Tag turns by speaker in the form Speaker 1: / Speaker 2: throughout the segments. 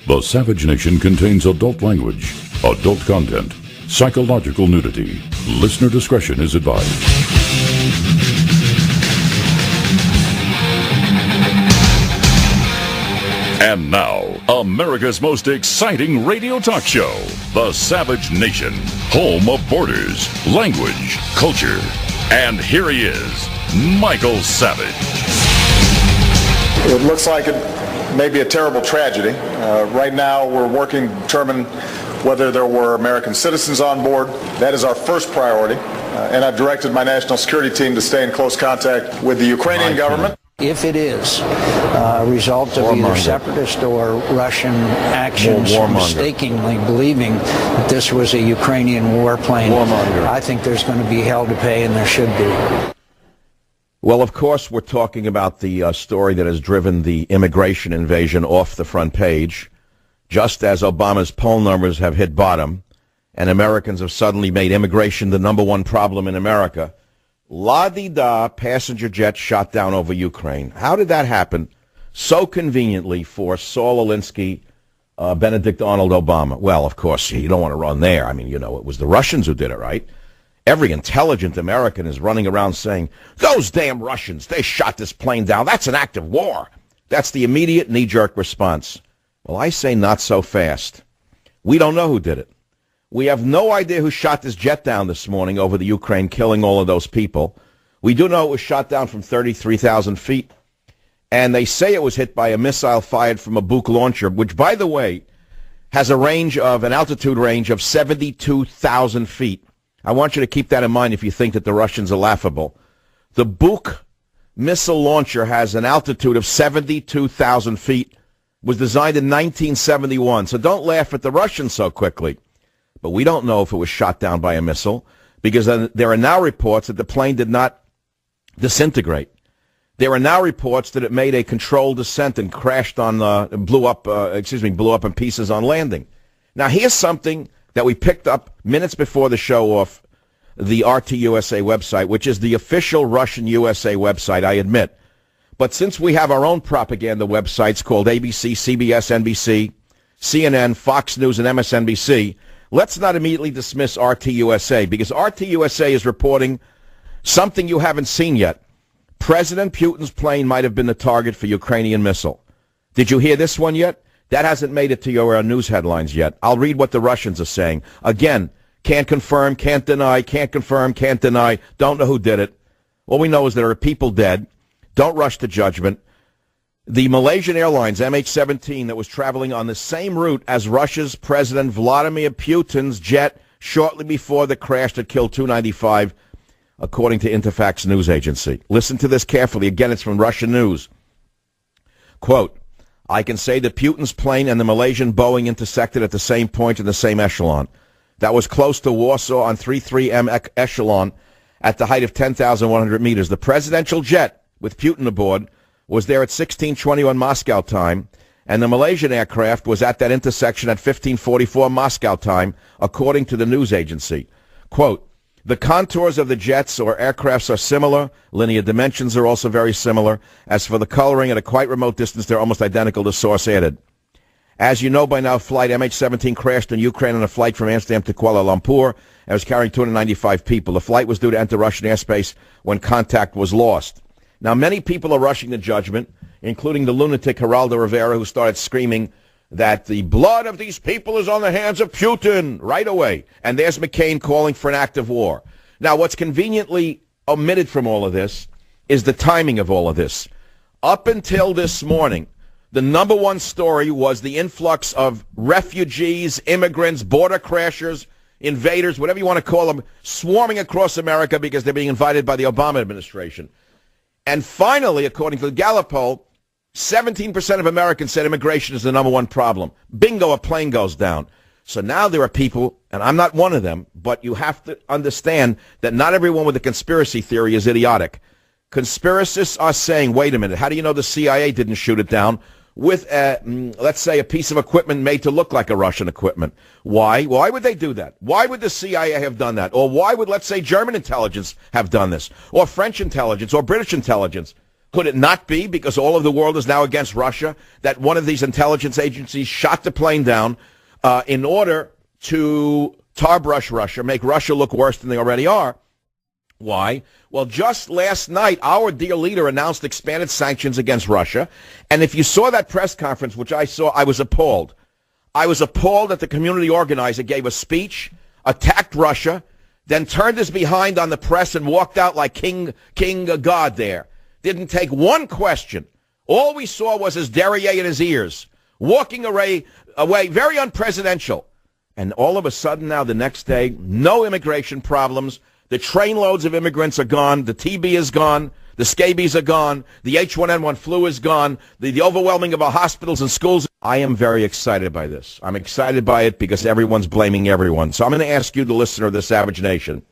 Speaker 1: The Savage Nation contains adult language, adult content, psychological nudity. Listener discretion is advised. And now, America's most exciting radio talk show, The Savage Nation, home of borders, language, culture. And here he is, Michael Savage.
Speaker 2: It looks like it may be a terrible tragedy. Right now, we're working to determine whether there were American citizens on board. That is our first priority. And I've directed my national security team to stay in close contact with the Ukrainian government.
Speaker 3: If it is a result of either separatist or Russian actions, mistakenly believing that this was a Ukrainian warplane, I think there's going to be hell to pay, and there should be.
Speaker 4: Well, of course, we're talking about the story that has driven the immigration invasion off the front page, just as Obama's poll numbers have hit bottom, and Americans have suddenly made immigration the number one problem in America. La-di-da, passenger jet shot down over Ukraine. How did that happen so conveniently for Saul Alinsky, Benedict Arnold Obama? Well, of course, you don't want to run there. I mean, you know, it was the Russians who did it, right? Every intelligent American is running around saying, those damn Russians, they shot this plane down. That's an act of war. That's the immediate knee-jerk response. Well, I say not so fast. We don't know who did it. We have no idea who shot this jet down this morning over the Ukraine, killing all of those people. We do know it was shot down from 33,000 feet. And they say it was hit by a missile fired from a Buk launcher, which, by the way, has an altitude range of 72,000 feet. I want you to keep that in mind if you think that the Russians are laughable. The Buk missile launcher has an altitude of 72,000 feet, was designed in 1971. So don't laugh at the Russians so quickly. But we don't know if it was shot down by a missile, because there are now reports that the plane did not disintegrate. There are now reports that it made a controlled descent and crashed on, blew up in pieces on landing. Now here's something that we picked up minutes before the show off the RT USA website, which is the official Russian USA website, I admit. But since we have our own propaganda websites called ABC, CBS, NBC, CNN, Fox News, and MSNBC, let's not immediately dismiss RT USA, because RT USA is reporting something you haven't seen yet. President Putin's plane might have been the target for Ukrainian missile. Did you hear this one yet? That hasn't made it to your news headlines yet. I'll read what the Russians are saying. Again, can't confirm, can't deny, can't confirm, can't deny. Don't know who did it. All we know is there are people dead. Don't rush to judgment. The Malaysian Airlines MH17 that was traveling on the same route as Russia's President Vladimir Putin's jet shortly before the crash that killed 295, according to Interfax news agency. Listen to this carefully. Again, it's from Russian news. Quote, I can say that Putin's plane and the Malaysian Boeing intersected at the same point in the same echelon. That was close to Warsaw on 33M echelon at the height of 10,100 meters. The presidential jet with Putin aboard was there at 16:21 Moscow time, and the Malaysian aircraft was at that intersection at 15:44 Moscow time, according to the news agency. Quote, the contours of the jets or aircrafts are similar. Linear dimensions are also very similar. As for the coloring, at a quite remote distance, they're almost identical, the source added. As you know by now, flight MH17 crashed in Ukraine on a flight from Amsterdam to Kuala Lumpur and was carrying 295 people. The flight was due to enter Russian airspace when contact was lost. Now, many people are rushing to judgment, including the lunatic Geraldo Rivera, who started screaming that the blood of these people is on the hands of Putin right away. And there's McCain calling for an act of war. Now, what's conveniently omitted from all of this is the timing of all of this. Up until this morning, the number one story was the influx of refugees, immigrants, border crashers, invaders, whatever you want to call them, swarming across America because they're being invited by the Obama administration. And finally, according to the Gallup poll, 17% of Americans said immigration is the number one problem. Bingo, a plane goes down. So now there are people, and I'm not one of them, but you have to understand that not everyone with a conspiracy theory is idiotic. Conspiracists are saying, wait a minute, how do you know the CIA didn't shoot it down with, let's say, a piece of equipment made to look like a Russian equipment? Why? Why would they do that? Why would the CIA have done that? Or why would, let's say, German intelligence have done this? Or French intelligence or British intelligence? Could it not be because all of the world is now against Russia that one of these intelligence agencies shot the plane down in order to tarbrush Russia, make Russia look worse than they already are? Why? Well, just last night, our dear leader announced expanded sanctions against Russia. And if you saw that press conference, which I saw, I was appalled. I was appalled that the community organizer gave a speech, attacked Russia, then turned his behind on the press and walked out like King God there. Didn't take one question. All we saw was his derriere in his ears, walking away very unpresidential. And all of a sudden now, the next day, no immigration problems. The trainloads of immigrants are gone. The TB is gone. The scabies are gone. The H1N1 flu is gone. The overwhelming of our hospitals and schools. I am very excited by this. I'm excited by it because everyone's blaming everyone. So I'm going to ask you, the listener of the Savage Nation,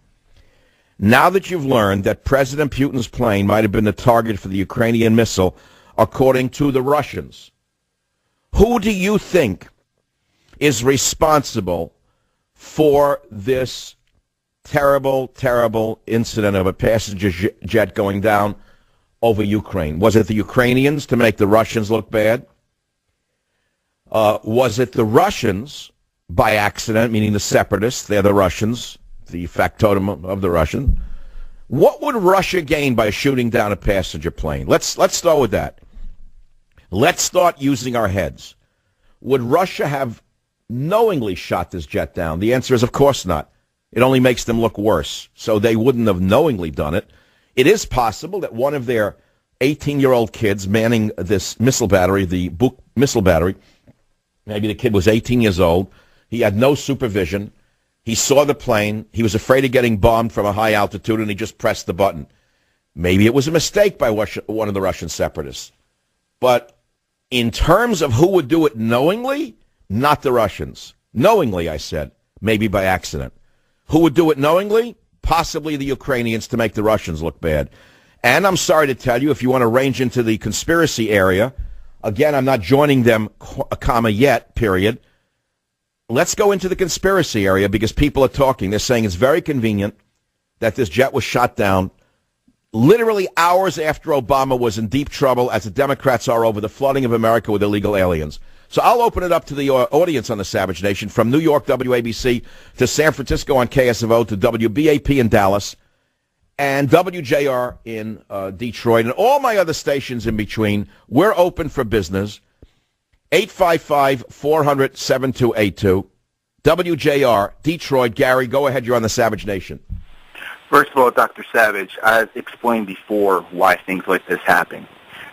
Speaker 4: now that you've learned that President Putin's plane might have been the target for the Ukrainian missile, according to the Russians, who do you think is responsible for this terrible, terrible incident of a passenger jet going down over Ukraine? Was it the Ukrainians to make the Russians look bad? Was it the Russians by accident, meaning the separatists? They're the Russians, the factotum of the Russian. What would Russia gain by shooting down a passenger plane? Let's start with that. Let's start using our heads. Would Russia have knowingly shot this jet down? The answer is, of course not. It only makes them look worse. So they wouldn't have knowingly done it. It is possible that one of their 18-year-old kids manning this missile battery, the Buk missile battery, maybe the kid was 18 years old. He had no supervision. He saw the plane. He was afraid of getting bombed from a high altitude, and he just pressed the button. Maybe it was a mistake by one of the Russian separatists. But in terms of who would do it knowingly, not the Russians. Knowingly, I said, maybe by accident. Who would do it knowingly? Possibly the Ukrainians to make the Russians look bad. And I'm sorry to tell you, if you want to range into the conspiracy area, again, I'm not joining them, comma, yet, period. Let's go into the conspiracy area because people are talking. They're saying it's very convenient that this jet was shot down literally hours after Obama was in deep trouble, as the Democrats are over the flooding of America with illegal aliens. So I'll open it up to the audience on the Savage Nation, from New York, WABC, to San Francisco on KSFO, to WBAP in Dallas, and WJR in Detroit, and all my other stations in between. We're open for business. 855-400-7282. WJR, Detroit. Gary, go ahead. You're on the Savage Nation.
Speaker 5: First of all, Dr. Savage, I've explained before why things like this happen.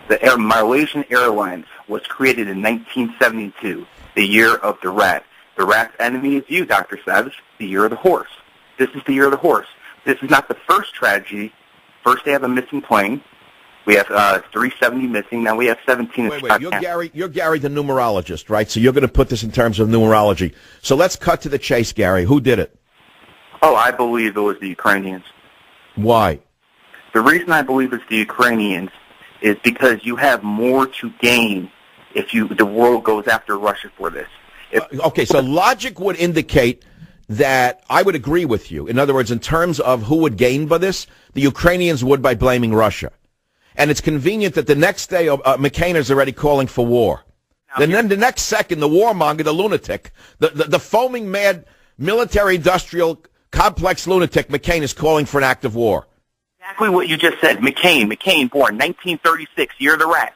Speaker 5: The Malaysian Airlines was created in 1972, the year of the rat. The rat's enemy is you, Dr. Savage, the year of the horse. This is the year of the horse. This is not the first tragedy. First, they have a missing plane. We have 370 missing. Now we have 17.
Speaker 4: Wait. You're Gary, the numerologist, right? So you're going to put this in terms of numerology. So let's cut to the chase, Gary. Who did it?
Speaker 5: Oh, I believe it was the Ukrainians.
Speaker 4: Why?
Speaker 5: The reason I believe it's the Ukrainians is because you have more to gain if the world goes after Russia for this.
Speaker 4: Okay, so logic would indicate that I would agree with you. In other words, in terms of who would gain by this, the Ukrainians would by blaming Russia. And it's convenient that the next day McCain is already calling for war. Then the next second, the warmonger, the lunatic, the foaming mad military-industrial complex lunatic McCain is calling for an act of war.
Speaker 5: Exactly what you just said. McCain, born 1936, year of the rat.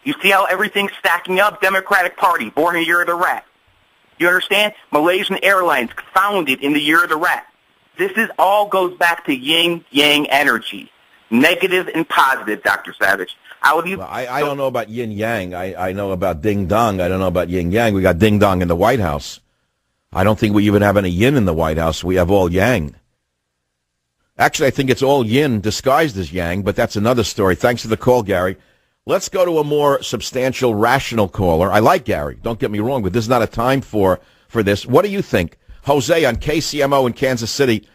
Speaker 5: You see how everything's stacking up? Democratic Party, born in the year of the rat. You understand? Malaysian Airlines, founded in the year of the rat. This all goes back to yin-yang energy. Negative and positive, Dr. Savage.
Speaker 4: I don't know about yin-yang. I know about ding-dong. I don't know about yin-yang. We got ding-dong in the White House. I don't think we even have any yin in the White House. We have all yang. Actually, I think it's all yin disguised as yang, but that's another story. Thanks for the call, Gary. Let's go to a more substantial, rational caller. I like Gary. Don't get me wrong, but this is not a time for this. What do you think? Jose on KCMO in Kansas City.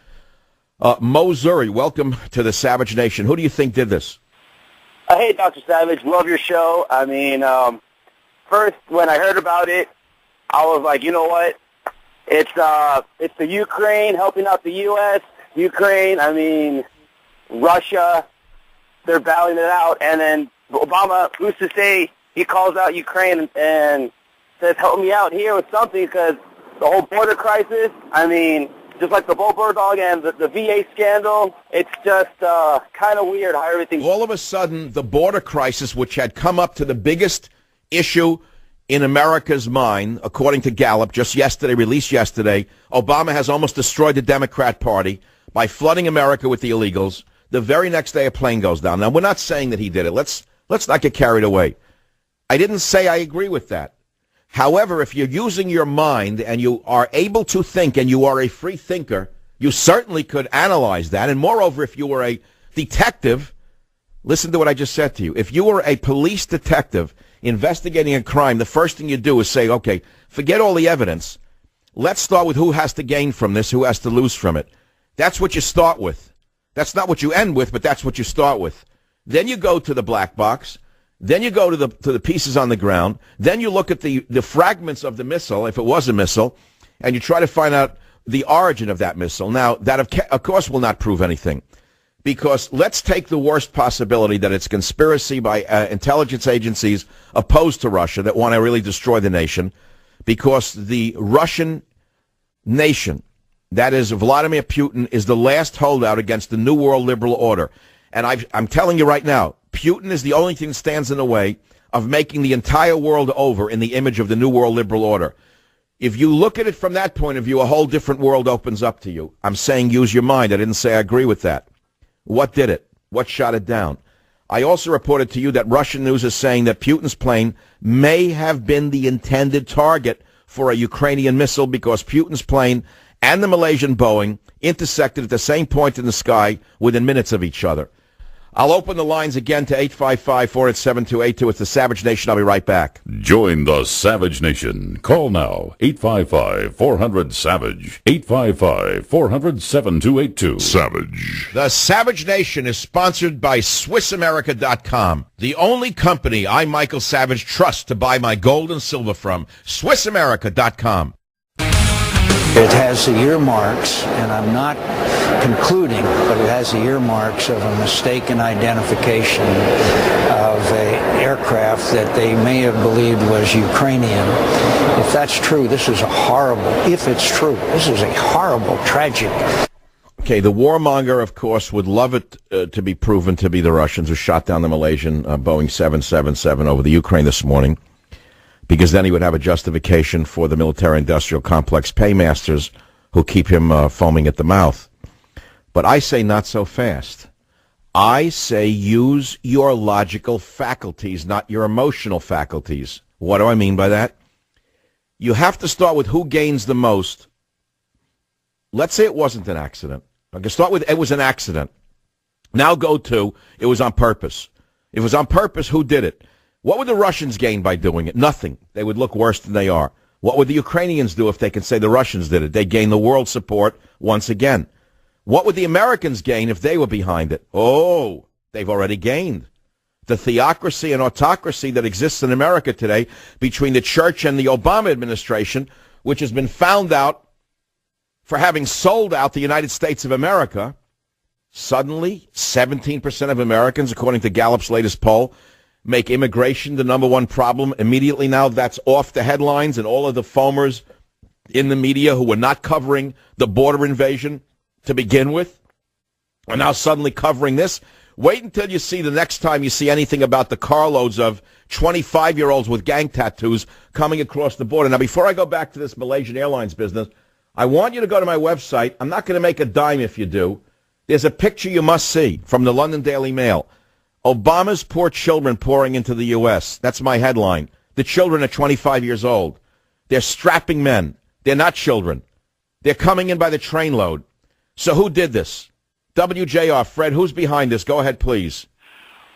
Speaker 4: Missouri, welcome to the Savage Nation. Who do you think did this?
Speaker 6: Hey, Dr. Savage. Love your show. I mean, first, when I heard about it, I was like, you know what? It's the Ukraine helping out the U.S. Russia, they're battling it out. And then Obama, who's to say he calls out Ukraine and says, help me out here with something, because the whole border crisis, I mean, just like the Bo Bergdorf and the VA scandal, it's just kind of weird how everything...
Speaker 4: All of a sudden, the border crisis, which had come up to the biggest issue in America's mind, according to Gallup, just yesterday, released yesterday, Obama has almost destroyed the Democrat Party by flooding America with the illegals. The very next day, a plane goes down. Now, we're not saying that he did it. Let's not get carried away. I didn't say I agree with that. However, if you're using your mind and you are able to think and you are a free thinker, you certainly could analyze that. And moreover, if you were a detective, listen to what I just said to you. If you were a police detective investigating a crime, the first thing you do is say, okay, forget all the evidence. Let's start with who has to gain from this, who has to lose from it. That's what you start with. That's not what you end with, but that's what you start with. Then you go to the black box. Then you go to the pieces on the ground. Then you look at the fragments of the missile, if it was a missile, and you try to find out the origin of that missile. Now, that of course will not prove anything, because let's take the worst possibility that it's conspiracy by intelligence agencies opposed to Russia that want to really destroy the nation, because the Russian nation, that is Vladimir Putin, is the last holdout against the New World Liberal Order. And I'm telling you right now, Putin is the only thing that stands in the way of making the entire world over in the image of the New World Liberal Order. If you look at it from that point of view, a whole different world opens up to you. I'm saying use your mind. I didn't say I agree with that. What did it? What shot it down? I also reported to you that Russian news is saying that Putin's plane may have been the intended target for a Ukrainian missile, because Putin's plane and the Malaysian Boeing intersected at the same point in the sky within minutes of each other. I'll open the lines again to 855-487-2882. It's the Savage Nation. I'll be right back.
Speaker 1: Join the Savage Nation. Call now, 855-400-SAVAGE, 855-400-7282. Savage.
Speaker 4: The Savage Nation is sponsored by SwissAmerica.com, the only company I, Michael Savage, trust to buy my gold and silver from. SwissAmerica.com.
Speaker 3: It has the earmarks, and I'm not concluding, but it has the earmarks of a mistaken identification of an aircraft that they may have believed was Ukrainian. If that's true, this is a horrible tragedy.
Speaker 4: Okay, the warmonger, of course, would love it to be proven to be the Russians who shot down the Malaysian Boeing 777 over the Ukraine this morning, because then he would have a justification for the military-industrial complex paymasters who keep him foaming at the mouth. But I say not so fast. I say use your logical faculties, not your emotional faculties. What do I mean by that? You have to start with who gains the most. Let's say it wasn't an accident. I can start with it was an accident. Now go to it was on purpose. If it was on purpose, who did it? What would the Russians gain by doing it? Nothing. They would look worse than they are. What would the Ukrainians do if they can say the Russians did it? They gain the world support once again. What would the Americans gain if they were behind it? Oh, they've already gained. The theocracy and autocracy that exists in America today between the church and the Obama administration, which has been found out for having sold out the United States of America, suddenly 17% of Americans, according to Gallup's latest poll, make immigration the number one problem. Immediately now that's off the headlines, and all of the foamers in the media who were not covering the border invasion to begin with are now suddenly covering this. Wait until you see the next time you see anything about the carloads of 25-year-olds with gang tattoos coming across the border. Now, before I go back to this Malaysian Airlines business, I want you to go to my website. I'm not going to make a dime if you do. There's a picture you must see from the London Daily Mail. Obama's poor children pouring into the U.S. That's my headline. The children are 25 years old. They're strapping men. They're not children. They're coming in by the trainload. So who did this? WJR, Fred, who's behind this? Go ahead, please.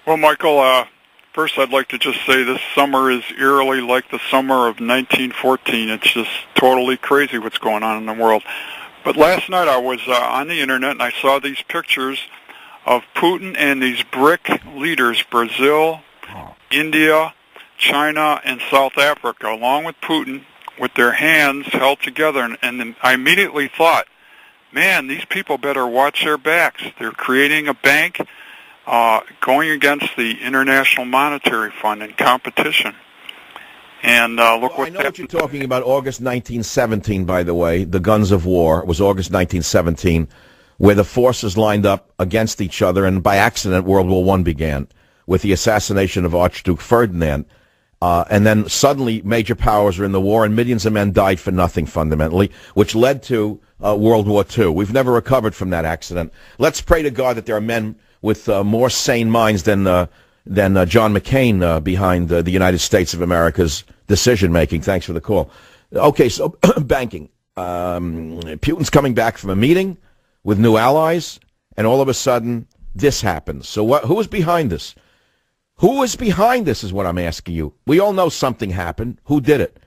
Speaker 7: Well, Michael, first I'd like to just say this summer is eerily like the summer of 1914. It's just totally crazy what's going on in the world. But last night I was on the Internet and I saw these pictures of Putin and these BRIC leaders, Brazil, India, China, and South Africa, along with Putin, with their hands held together. And then I immediately thought, man, these people better watch their backs. They're creating a bank going against the International Monetary Fund in competition. And look what
Speaker 4: I know what you're talking about. August 1917, by the way, the Guns of War. It was August 1917, where the forces lined up against each other, and by accident, World War I began with the assassination of Archduke Ferdinand. And then suddenly, major powers were in the war, and millions of men died for nothing, fundamentally, which led to World War II. We've never recovered from that accident. Let's pray to God that there are men with more sane minds than John McCain behind the United States of America's decision-making. Thanks for the call. Okay, so banking. Putin's coming back from a meeting with new allies, and all of a sudden, this happens. So who is behind this? Who is behind this is what I'm asking you. We all know something happened. Who did it?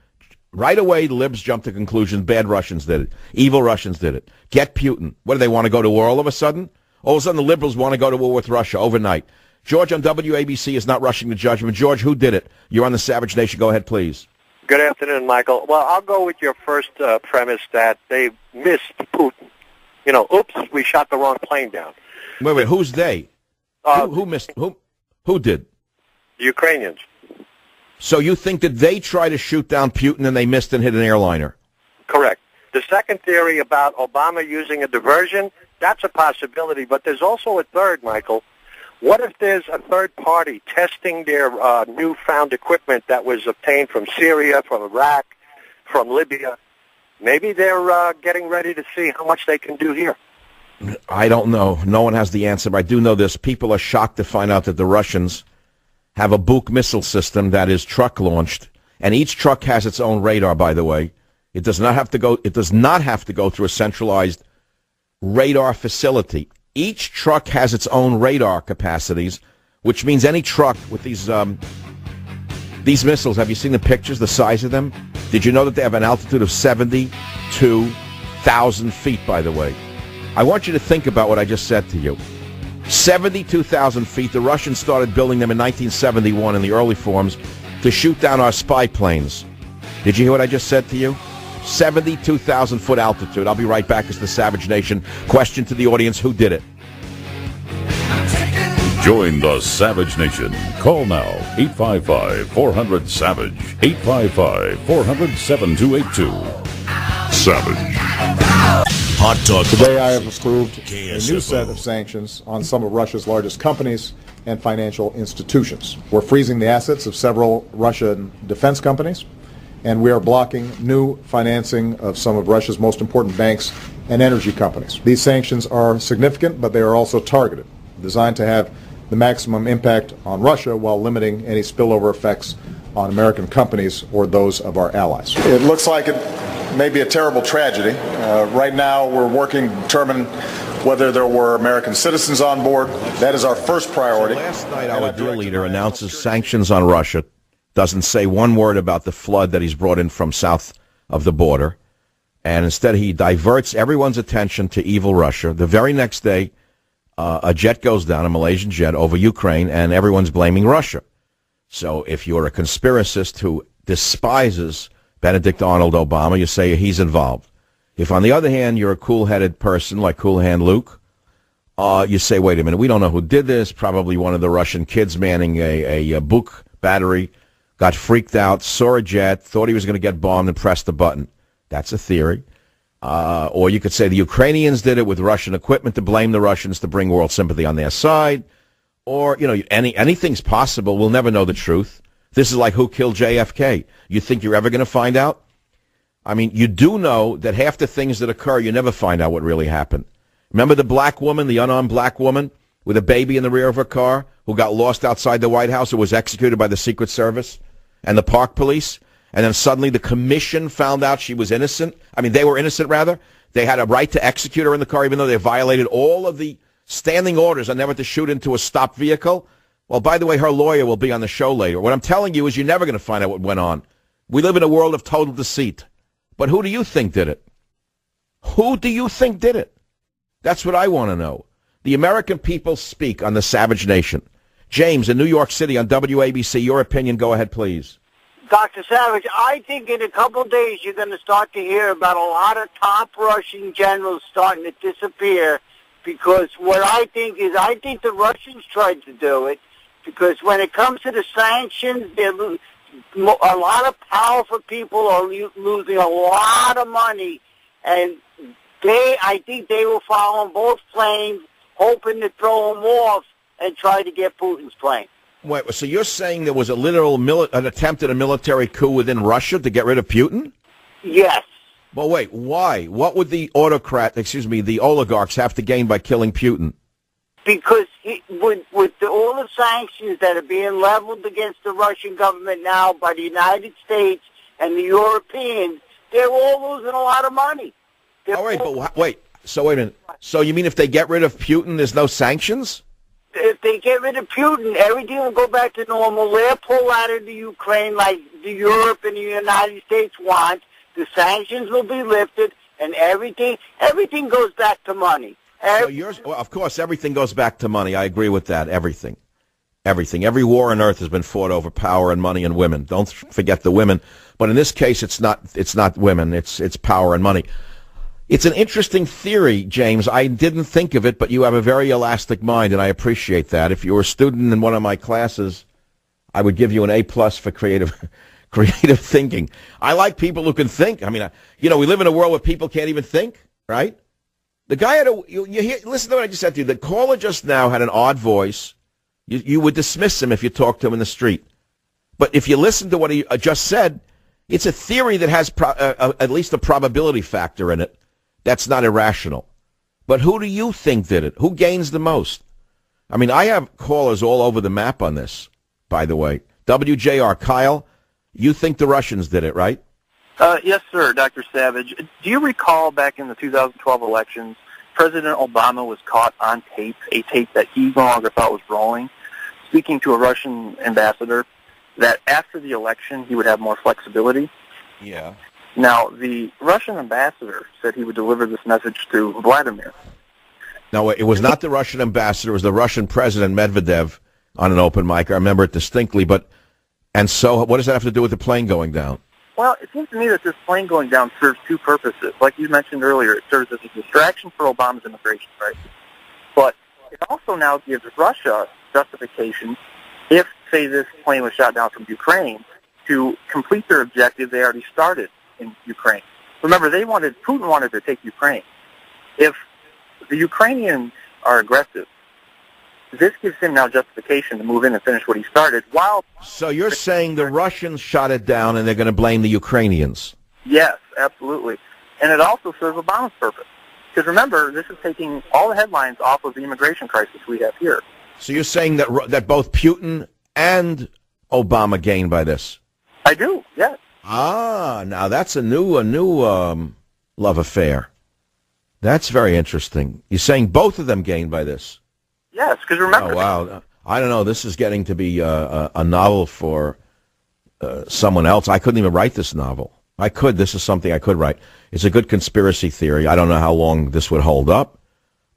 Speaker 4: Right away, the libs jumped to conclusions. Bad Russians did it. Evil Russians did it. Get Putin. What, do they want to go to war all of a sudden? All of a sudden, the liberals want to go to war with Russia overnight. George on WABC is not rushing to judgment. George, who did it? You're on the Savage Nation. Go ahead, please.
Speaker 8: Good afternoon, Michael. Well, I'll go with your first premise that they missed Putin. You know, oops, we shot the wrong plane down.
Speaker 4: Wait, who's they? Who missed? Who did?
Speaker 8: The Ukrainians.
Speaker 4: So you think that they tried to shoot down Putin and they missed and hit an airliner?
Speaker 8: Correct. The second theory about Obama using a diversion, that's a possibility, but there's also a third, Michael. What if there's a third party testing their newfound equipment that was obtained from Syria, from Iraq, from Libya? Maybe they're getting ready to see how much they can do here.
Speaker 4: I don't know. No one has the answer, but I do know this. People are shocked to find out that the Russians have a Buk missile system that is truck-launched, and each truck has its own radar, by the way. It does not have to go through a centralized radar facility. Each truck has its own radar capacities, which means any truck with these missiles, have you seen the pictures, the size of them? Did you know that they have an altitude of 72,000 feet, by the way? I want you to think about what I just said to you. 72,000 feet. The Russians started building them in 1971 in the early forms to shoot down our spy planes. Did you hear what I just said to you? 72,000-foot altitude. I'll be right back as the Savage Nation. Question to the audience, who did it?
Speaker 1: Join the Savage Nation. Call now, 855-400-SAVAGE, 855-400-7282. Savage.
Speaker 2: Hot Talk. Today I have approved a new set of sanctions on some of Russia's largest companies and financial institutions. We're freezing the assets of several Russian defense companies, and we are blocking new financing of some of Russia's most important banks and energy companies. These sanctions are significant, but they are also targeted, designed to have the maximum impact on Russia while limiting any spillover effects on American companies or those of our allies. It looks like it may be a terrible tragedy. Right now we're working to determine whether there were American citizens on board. That is our first priority.
Speaker 4: So last night our dear leader announces sanctions on Russia, doesn't say one word about the flood that he's brought in from south of the border, and instead he diverts everyone's attention to evil Russia. The very next day, a jet goes down, a Malaysian jet, over Ukraine, and everyone's blaming Russia. So if you're a conspiracist who despises Benedict Arnold Obama, you say he's involved. If, on the other hand, you're a cool-headed person like Cool Hand Luke, you say, wait a minute, we don't know who did this. Probably one of the Russian kids manning a Buk battery, got freaked out, saw a jet, thought he was going to get bombed and pressed the button. That's a theory. Or you could say the Ukrainians did it with Russian equipment to blame the Russians to bring world sympathy on their side. Or, you know, anything's possible. We'll never know the truth. This is like who killed JFK. You think you're ever going to find out? I mean, you do know that half the things that occur, you never find out what really happened. Remember the black woman, the unarmed black woman with a baby in the rear of her car who got lost outside the White House, who was executed by the Secret Service and the Park Police? And then suddenly the commission found out she was innocent. I mean, they were innocent, rather. They had a right to execute her in the car, even though they violated all of the standing orders on never to shoot into a stopped vehicle. Well, by the way, her lawyer will be on the show later. What I'm telling you is you're never going to find out what went on. We live in a world of total deceit. But who do you think did it? Who do you think did it? That's what I want to know. The American people speak on the Savage Nation. James in New York City on WABC, your opinion. Go ahead, please.
Speaker 9: Dr. Savage, I think in a couple of days you're going to start to hear about a lot of top Russian generals starting to disappear because what I think the Russians tried to do it, because when it comes to the sanctions, a lot of powerful people are losing a lot of money, and I think they were following both planes, hoping to throw them off and try to get Putin's plane.
Speaker 4: Wait, so you're saying there was a literal an attempt at a military coup within Russia to get rid of Putin?
Speaker 9: Yes.
Speaker 4: Well, wait, why? What would the oligarchs have to gain by killing Putin?
Speaker 9: Because with all the sanctions that are being leveled against the Russian government now by the United States and the Europeans, they're all losing a lot of money.
Speaker 4: All right, but wait. So wait a minute. So you mean if they get rid of Putin, there's no sanctions?
Speaker 9: If they get rid of Putin, everything will go back to normal. They'll pull out of the Ukraine like the Europe and the United States want. The sanctions will be lifted, and everything goes back to money.
Speaker 4: Of course, everything goes back to money. I agree with that. Everything. Every war on earth has been fought over power and money and women. Don't forget the women. But in this case, it's not women. It's power and money. It's an interesting theory, James. I didn't think of it, but you have a very elastic mind, and I appreciate that. If you were a student in one of my classes, I would give you an A+ for creative thinking. I like people who can think. I mean, we live in a world where people can't even think, right? The guy listen to what I just said to you. The caller just now had an odd voice. You would dismiss him if you talked to him in the street. But if you listen to what he just said, it's a theory that has at least a probability factor in it. That's not irrational. But who do you think did it? Who gains the most? I mean, I have callers all over the map on this, by the way. WJR, Kyle, you think the Russians did it, right?
Speaker 5: Yes, sir, Dr. Savage. Do you recall back in the 2012 elections, President Obama was caught on tape, a tape that he no longer thought was rolling, speaking to a Russian ambassador, that after the election he would have more flexibility?
Speaker 4: Yeah.
Speaker 5: Now, the Russian ambassador said he would deliver this message to Vladimir.
Speaker 4: No, it was not the Russian ambassador. It was the Russian President Medvedev on an open mic. I remember it distinctly. And so what does that have to do with the plane going down?
Speaker 5: Well, it seems to me that this plane going down serves two purposes. Like you mentioned earlier, it serves as a distraction for Obama's immigration crisis. But it also now gives Russia justification if, say, this plane was shot down from Ukraine, to complete their objective they already started in Ukraine. Remember, Putin wanted to take Ukraine. If the Ukrainians are aggressive, this gives him now justification to move in and finish what he started.
Speaker 4: So you're saying the Russians shot it down and they're going to blame the Ukrainians?
Speaker 5: Yes, absolutely. And it also serves Obama's purpose. Because remember, this is taking all the headlines off of the immigration crisis we have here.
Speaker 4: So you're saying that both Putin and Obama gained by this?
Speaker 5: I do, yes.
Speaker 4: Now that's a new love affair. That's very interesting. You're saying both of them gained by this?
Speaker 5: Yes, because remember...
Speaker 4: Oh, wow. I don't know. This is getting to be a novel for someone else. I couldn't even write this novel. I could. This is something I could write. It's a good conspiracy theory. I don't know how long this would hold up,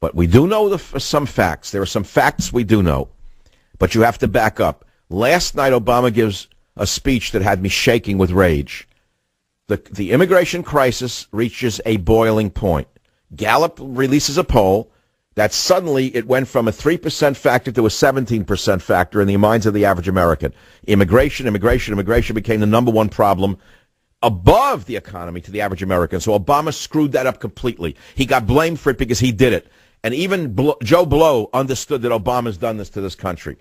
Speaker 4: but we do know some facts. There are some facts we do know, but you have to back up. Last night, Obama gives a speech that had me shaking with rage. The immigration crisis reaches a boiling point. Gallup releases a poll that suddenly it went from a 3% factor to a 17% factor in the minds of the average American. Immigration became the number one problem above the economy to the average American. So Obama screwed that up completely. He got blamed for it because he did it. And even Joe Blow understood that Obama's done this to this country.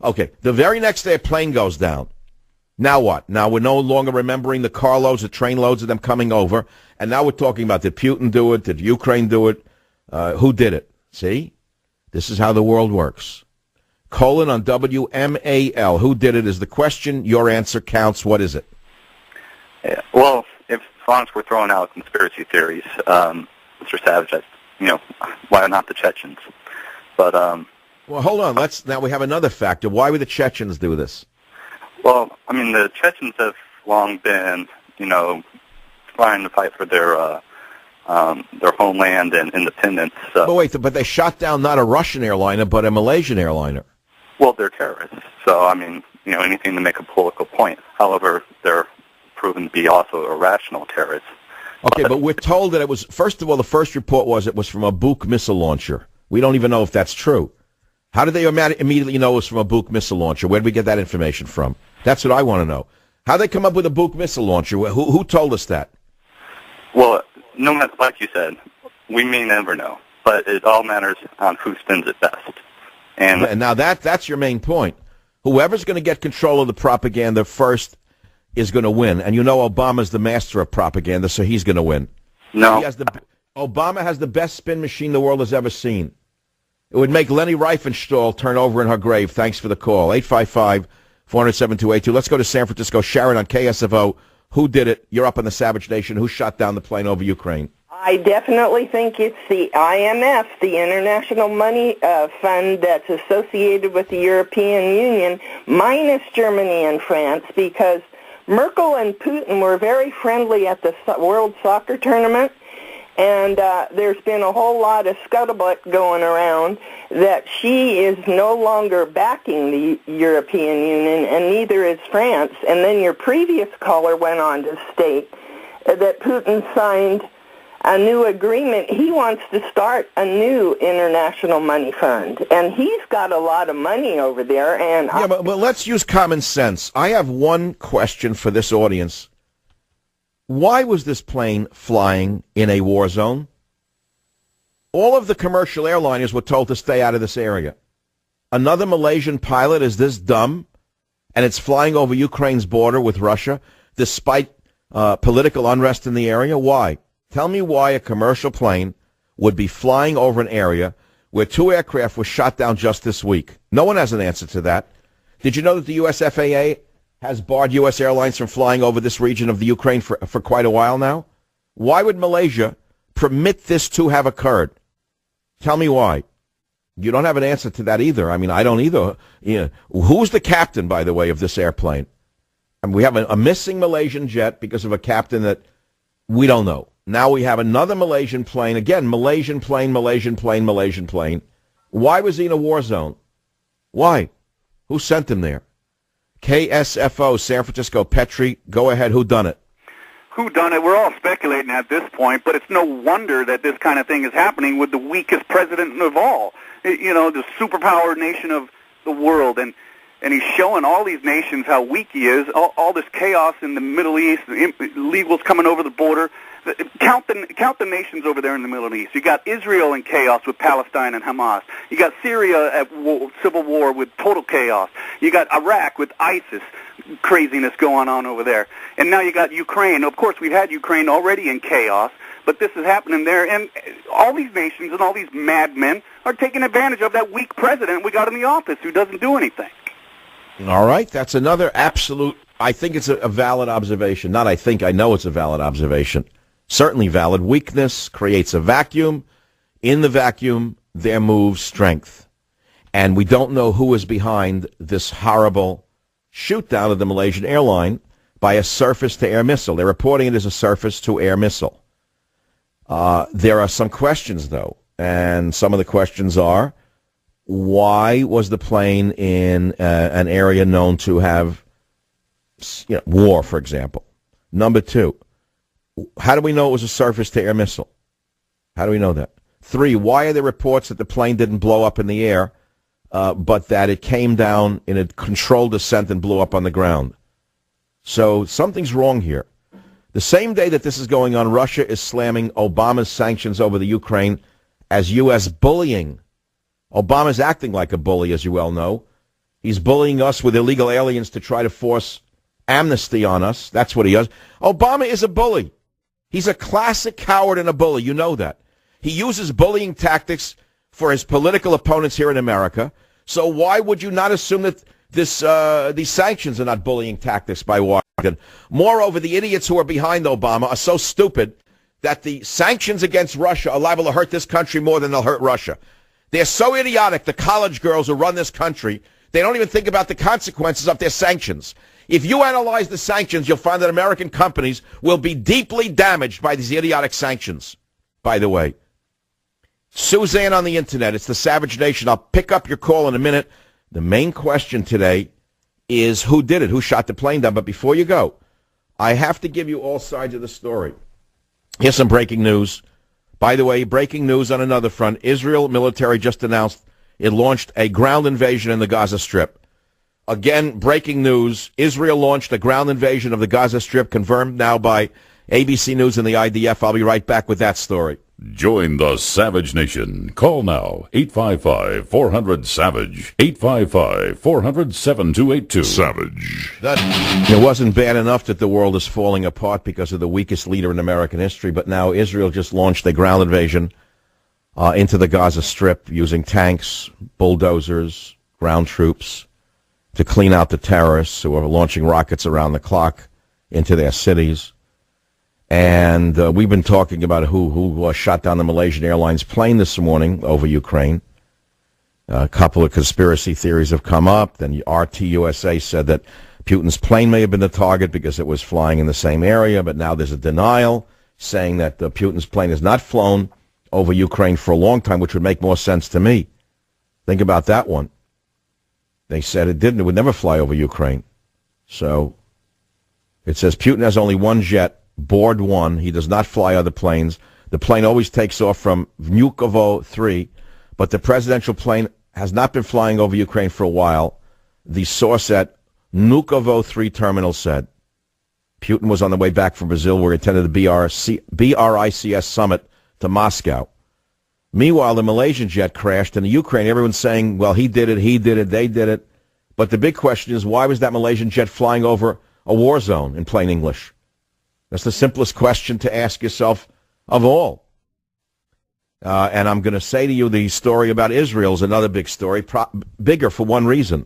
Speaker 4: Okay, the very next day a plane goes down. Now what? Now we're no longer remembering the carloads, the trainloads of them coming over. And now we're talking about, did Putin do it? Did Ukraine do it? Who did it? See? This is how the world works. Colin on WMAL. Who did it is the question. Your answer counts. What is it?
Speaker 10: Yeah, well, if long as we're throwing out conspiracy theories, Mr. Savage, why not the Chechens? But
Speaker 4: well, hold on. Now we have another factor. Why would the Chechens do this?
Speaker 10: Well, I mean, the Chechens have long been, trying to fight for their homeland and independence.
Speaker 4: But they shot down not a Russian airliner, but a Malaysian airliner.
Speaker 10: Well, they're terrorists. So, I mean, anything to make a political point. However, they're proven to be also irrational terrorists.
Speaker 4: Okay, but we're told that it was, first of all, the first report was it was from a Buk missile launcher. We don't even know if that's true. How did they immediately know it was from a Buk missile launcher? Where did we get that information from? That's what I want to know. How did they come up with a Buk missile launcher? Who told us that?
Speaker 10: Well, no matter, like you said, we may never know, but it all matters on who spins it best. And
Speaker 4: now that's your main point. Whoever's going to get control of the propaganda first is going to win. And you know Obama's the master of propaganda, so he's going to win.
Speaker 10: No.
Speaker 4: Obama has the best spin machine the world has ever seen. It would make Leni Riefenstahl turn over in her grave. Thanks for the call. 855-400-7282. Let's go to San Francisco. Sharon on KSFO. Who did it? You're up on the Savage Nation. Who shot down the plane over Ukraine?
Speaker 11: I definitely think it's the IMF, the International Money Fund that's associated with the European Union, minus Germany and France, because Merkel and Putin were very friendly at the World Soccer Tournament. And there's been a whole lot of scuttlebutt going around that she is no longer backing the European Union, and neither is France. And then your previous caller went on to state that Putin signed a new agreement. He wants to start a new international money fund, and he's got a lot of money over there. And
Speaker 4: but let's use common sense. I have one question for this audience. Why was this plane flying in a war zone? All of the commercial airliners were told to stay out of this area. Another Malaysian pilot is this dumb, and it's flying over Ukraine's border with Russia, despite political unrest in the area? Why? Tell me why a commercial plane would be flying over an area where 2 aircraft were shot down just this week. No one has an answer to that. Did you know that the U.S. FAA has barred U.S. airlines from flying over this region of the Ukraine for quite a while now? Why would Malaysia permit this to have occurred? Tell me why. You don't have an answer to that either. I mean, I don't either. Who's the captain, by the way, of this airplane? And we have a missing Malaysian jet because of a captain that we don't know. Now we have another Malaysian plane. Again, Malaysian plane. Why was he in a war zone? Why? Who sent him there? KSFO, San Francisco. Petri, go ahead. Who done it?
Speaker 12: Who done it? We're all speculating at this point, but it's no wonder that this kind of thing is happening with the weakest president of all. The superpower nation of the world. And he's showing all these nations how weak he is, all this chaos in the Middle East, illegals coming over the border. Count the nations over there in the Middle East. You got Israel in chaos with Palestine and Hamas. You got Syria at civil war with total chaos. You got Iraq with ISIS, craziness going on over there. And now you got Ukraine. Of course, we've had Ukraine already in chaos, but this is happening there. And all these nations and all these madmen are taking advantage of that weak president we got in the office who doesn't do anything.
Speaker 4: All right, that's another absolute, I think it's a valid observation. Not I think, I know it's a valid observation. Certainly valid. Weakness creates a vacuum. In the vacuum, there moves strength. And we don't know who is behind this horrible shoot down of the Malaysian airline by a surface-to-air missile. They're reporting it as a surface-to-air missile. There are some questions, though, and some of the questions are, why was the plane in an area known to have war, for example? Number two, how do we know it was a surface-to-air missile? How do we know that? 3, why are there reports that the plane didn't blow up in the air, but that it came down in a controlled descent and blew up on the ground? So something's wrong here. The same day that this is going on, Russia is slamming Obama's sanctions over the Ukraine as U.S. bullying. Obama's acting like a bully, as you well know. He's bullying us with illegal aliens to try to force amnesty on us. That's what he does. Obama is a bully. He's a classic coward and a bully. You know that. He uses bullying tactics for his political opponents here in America. So why would you not assume that these sanctions are not bullying tactics by Washington? Moreover, the idiots who are behind Obama are so stupid that the sanctions against Russia are liable to hurt this country more than they'll hurt Russia. They're so idiotic, the college girls who run this country, they don't even think about the consequences of their sanctions. If you analyze the sanctions, you'll find that American companies will be deeply damaged by these idiotic sanctions, by the way. Suzanne on the Internet, it's the Savage Nation. I'll pick up your call in a minute. The main question today is who did it, who shot the plane down. But before you go, I have to give you all sides of the story. Here's some breaking news. By the way, breaking news on another front. Israel military just announced it launched a ground invasion in the Gaza Strip. Again, breaking news. Israel launched a ground invasion of the Gaza Strip, confirmed now by ABC News and the IDF. I'll be right back with that story.
Speaker 1: Join the Savage Nation. Call now, 855-400-SAVAGE, 855-400-7282. Savage.
Speaker 4: It wasn't bad enough that the world is falling apart because of the weakest leader in American history, but now Israel just launched a ground invasion into the Gaza Strip using tanks, bulldozers, ground troops to clean out the terrorists who are launching rockets around the clock into their cities. And we've been talking about who shot down the Malaysian Airlines plane this morning over Ukraine. A couple of conspiracy theories have come up. Then RT USA said that Putin's plane may have been the target because it was flying in the same area, but now there's a denial saying that Putin's plane has not flown over Ukraine for a long time, which would make more sense to me. Think about that one. They said it didn't. It would never fly over Ukraine. So it says Putin has only one jet. Board one. He does not fly other planes. The plane always takes off from Vnukovo 3, but the presidential plane has not been flying over Ukraine for a while. The source at Vnukovo 3 terminal said Putin was on the way back from Brazil where he attended the BRICS summit to Moscow. Meanwhile, the Malaysian jet crashed. In the Ukraine, everyone's saying, well, he did it, they did it. But the big question is, why was that Malaysian jet flying over a war zone in plain English? That's the simplest question to ask yourself of all. And I'm going to say to you the story about Israel is another big story, bigger for one reason.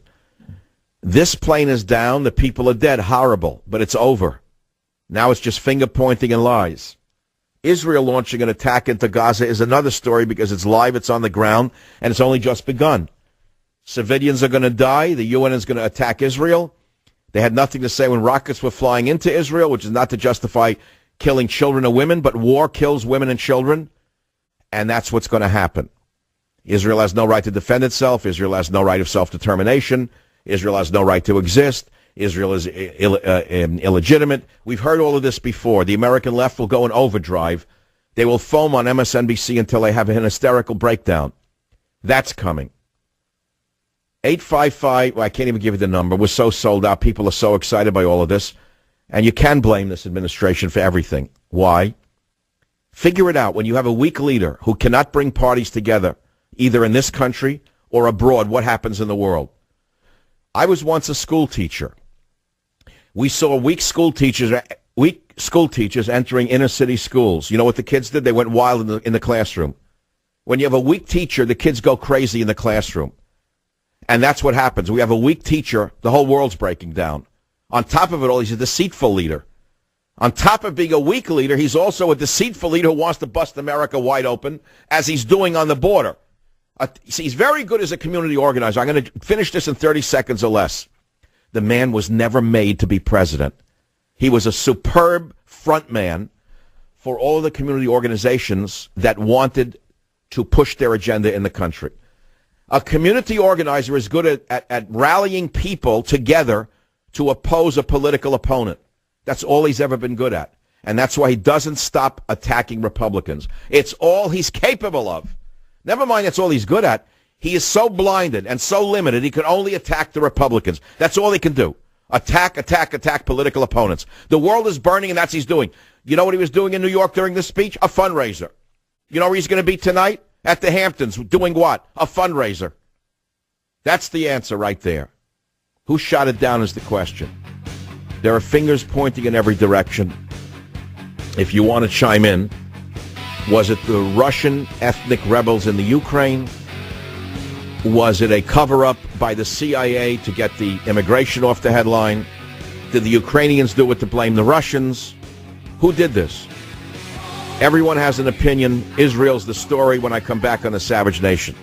Speaker 4: This plane is down, the people are dead, horrible, but it's over. Now it's just finger-pointing and lies. Israel launching an attack into Gaza is another story because it's live, it's on the ground, and it's only just begun. Civilians are going to die, the UN is going to attack Israel. They had nothing to say when rockets were flying into Israel, which is not to justify killing children or women, but war kills women and children, and that's what's going to happen. Israel has no right to defend itself. Israel has no right of self-determination. Israel has no right to exist. Israel is illegitimate. We've heard all of this before. The American left will go in overdrive. They will foam on MSNBC until they have an hysterical breakdown. That's coming. 855, well, I can't even give you the number. We're so sold out. People are so excited by all of this. And you can blame this administration for everything. Why? Figure it out. When you have a weak leader who cannot bring parties together, either in this country or abroad, what happens in the world? I was once a school teacher. We saw weak school teachers entering inner city schools. You know what the kids did? They went wild in the classroom. When you have a weak teacher, the kids go crazy in the classroom. And that's what happens. We have a weak teacher, the whole world's breaking down. On top of it all, he's a deceitful leader. On top of being a weak leader, he's also a deceitful leader who wants to bust America wide open, as he's doing on the border. He's very good as a community organizer. I'm going to finish this in 30 seconds or less. The man was never made to be president. He was a superb front man for all of the community organizations that wanted to push their agenda in the country. A community organizer is good at rallying people together to oppose a political opponent. That's all he's ever been good at. And that's why he doesn't stop attacking Republicans. It's all he's capable of. Never mind that's all he's good at. He is so blinded and so limited, he can only attack the Republicans. That's all he can do. Attack political opponents. The world is burning, and that's what he's doing. You know what he was doing in New York during this speech? A fundraiser. You know where he's going to be tonight? At the Hamptons. Doing what? A fundraiser. That's the answer right there. Who shot it down is the question. There are fingers pointing in every direction. If you want to chime in, was it the Russian ethnic rebels in the Ukraine? Was it a cover-up by the CIA to get the immigration off the headline? Did the Ukrainians do it to blame the Russians? Who did this? Everyone has an opinion. Israel's the story when I come back on the Savage Nation.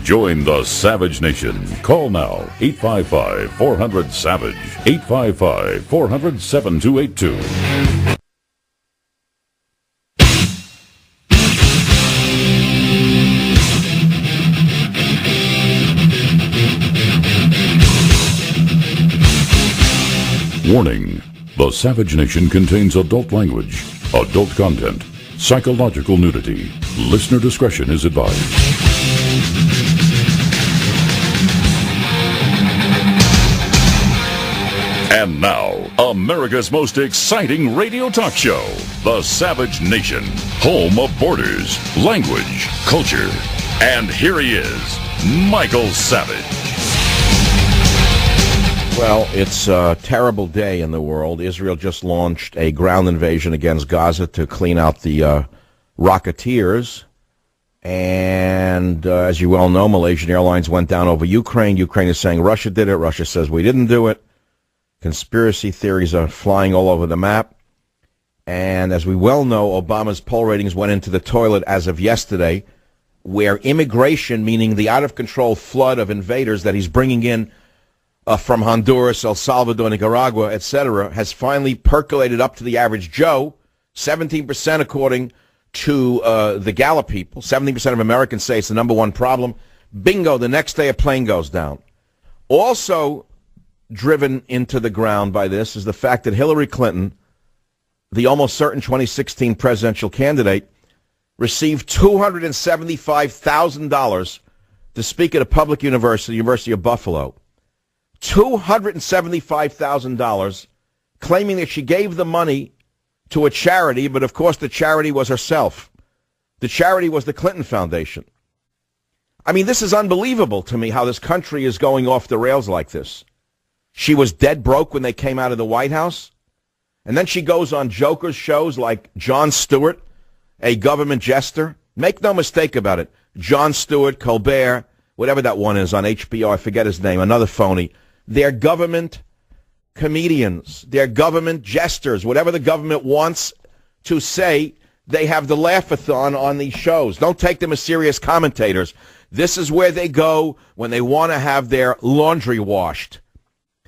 Speaker 1: Join the Savage Nation. Call now, 855-400-SAVAGE, 855-400-7282. Warning, the Savage Nation contains adult language, adult content, psychological nudity. Listener discretion is advised. And now, America's most exciting radio talk show, The Savage Nation, home of borders, language, culture. And here he is, Michael Savage.
Speaker 4: Well, it's a terrible day in the world. Israel just launched a ground invasion against Gaza to clean out the rocketeers. And as you well know, Malaysian Airlines went down over Ukraine. Ukraine is saying Russia did it. Russia says we didn't do it. Conspiracy theories are flying all over the map. And as we well know, Obama's poll ratings went into the toilet as of yesterday, where immigration, meaning the out-of-control flood of invaders that he's bringing in from Honduras, El Salvador, Nicaragua, etc., has finally percolated up to the average Joe. 17% according to the Gallup people. 70% of Americans say it's the number one problem. Bingo, the next day a plane goes down. Also driven into the ground by this is the fact that Hillary Clinton, the almost certain 2016 presidential candidate, received $275,000 to speak at a public university, the University of Buffalo. $275,000, claiming that she gave the money to a charity, but of course the charity was herself. The charity was the Clinton Foundation. I mean, this is unbelievable to me how this country is going off the rails like this. She was dead broke when they came out of the White House. And then she goes on jokers shows like Jon Stewart, a government jester. Make no mistake about it. Jon Stewart, Colbert, whatever that one is on HBO, I forget his name, another phony. They're government comedians. They're government jesters. Whatever the government wants to say, they have the laugh-a-thon on these shows. Don't take them as serious commentators. This is where they go when they want to have their laundry washed.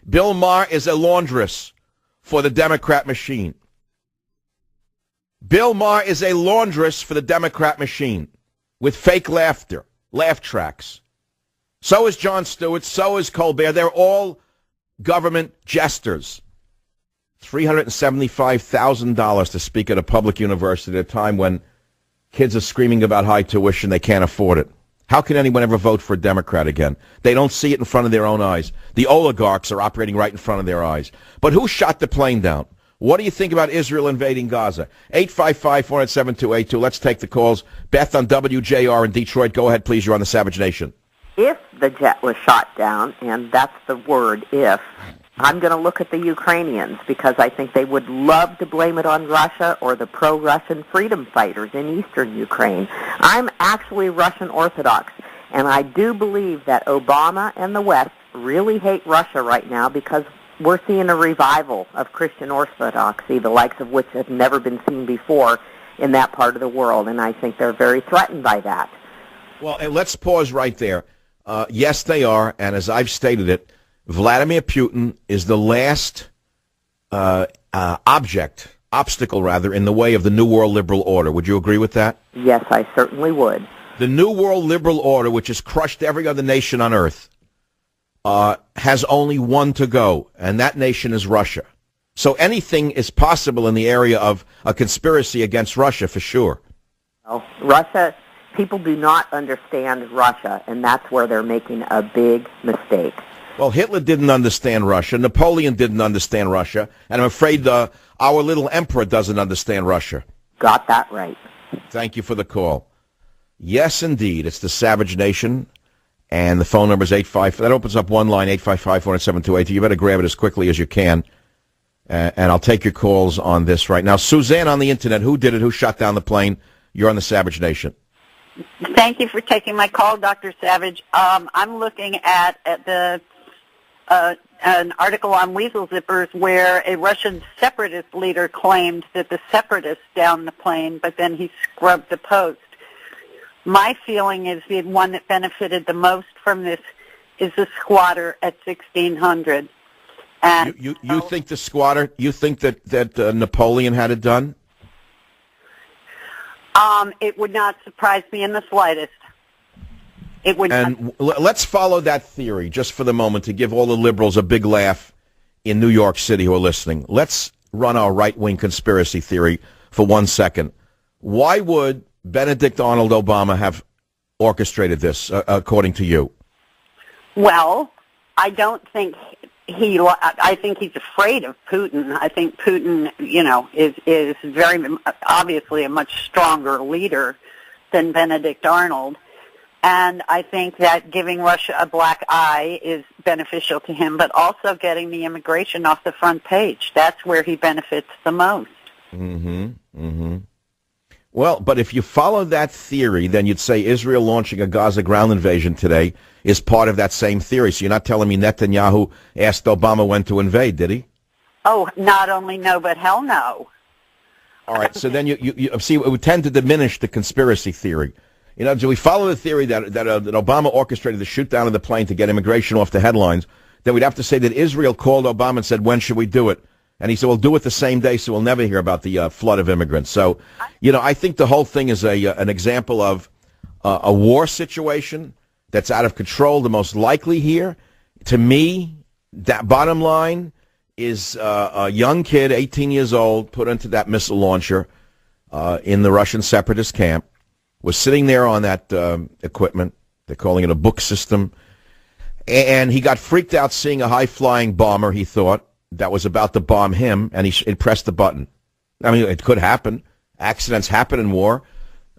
Speaker 4: Bill Maher is a laundress for the Democrat machine. Bill Maher is a laundress for the Democrat machine with fake laughter, laugh tracks. So is Jon Stewart. So is Colbert. They're all government jesters. $375,000 to speak at a public university at a time when kids are screaming about high tuition. They can't afford it. How can anyone ever vote for a Democrat again? They don't see it in front of their own eyes. The oligarchs are operating right in front of their eyes. But who shot the plane down? What do you think about Israel invading Gaza? 855-407-282. Let's take the calls. Beth on WJR in Detroit. Go ahead, please. You're on the Savage Nation.
Speaker 13: If the jet was shot down, and that's the word, if, I'm going to look at the Ukrainians because I think they would love to blame it on Russia or the pro-Russian freedom fighters in eastern Ukraine. I'm actually Russian Orthodox, and I do believe that Obama and the West really hate Russia right now because we're seeing a revival of Christian Orthodoxy, the likes of which have never been seen before in that part of the world, and I think they're very threatened by that.
Speaker 4: Well, let's pause right there. Yes, they are, and as I've stated it, Vladimir Putin is the last obstacle, in the way of the New World Liberal Order. Would you agree with that?
Speaker 13: Yes, I certainly would.
Speaker 4: The New World Liberal Order, which has crushed every other nation on earth, has only one to go, and that nation is Russia. So anything is possible in the area of a conspiracy against Russia, for sure.
Speaker 13: Well, Russia, people do not understand Russia, and that's where they're making a big mistake.
Speaker 4: Well, Hitler didn't understand Russia. Napoleon didn't understand Russia. And I'm afraid our little emperor doesn't understand Russia.
Speaker 13: Got that right.
Speaker 4: Thank you for the call. Yes, indeed. It's the Savage Nation. And the phone number is 85. That opens up one line, 855-407-282. You better grab it as quickly as you can. And I'll take your calls on this right now. Suzanne on the Internet, who did it? Who shot down the plane? You're on the Savage Nation.
Speaker 14: Thank you for taking my call, Dr. Savage. I'm looking at the an article on Weasel Zippers where a Russian separatist leader claimed that the separatists downed the plane, but then he scrubbed the post. My feeling is the one that benefited the most from this is the squatter at 1600. And
Speaker 4: you think the squatter? You think that Napoleon had it done?
Speaker 14: It would not surprise me in the slightest. It would.
Speaker 4: And let's follow that theory just for the moment to give all the liberals a big laugh in New York City who are listening. Let's run our right-wing conspiracy theory for 1 second. Why would Benedict Arnold Obama have orchestrated this, according to you?
Speaker 14: Well, I don't think I think he's afraid of Putin. I think Putin, is very obviously a much stronger leader than Benedict Arnold. And I think that giving Russia a black eye is beneficial to him, but also getting the immigration off the front page. That's where he benefits the most.
Speaker 4: Well, but if you follow that theory, then you'd say Israel launching a Gaza ground invasion today is part of that same theory. So you're not telling me Netanyahu asked Obama when to invade, did he?
Speaker 14: Oh, not only no, but hell no.
Speaker 4: All right, so then you see, it would tend to diminish the conspiracy theory. Do we follow the theory that Obama orchestrated the shoot down of the plane to get immigration off the headlines, then we'd have to say that Israel called Obama and said, when should we do it? And he said, we'll do it the same day, so we'll never hear about the flood of immigrants. So, I think the whole thing is an example of a war situation that's out of control. The most likely here, to me, that bottom line is a young kid, 18 years old, put into that missile launcher in the Russian separatist camp, was sitting there on that equipment. They're calling it a book system. And he got freaked out seeing a high-flying bomber, he thought, that was about to bomb him, and he pressed the button. I mean, it could happen. Accidents happen in war.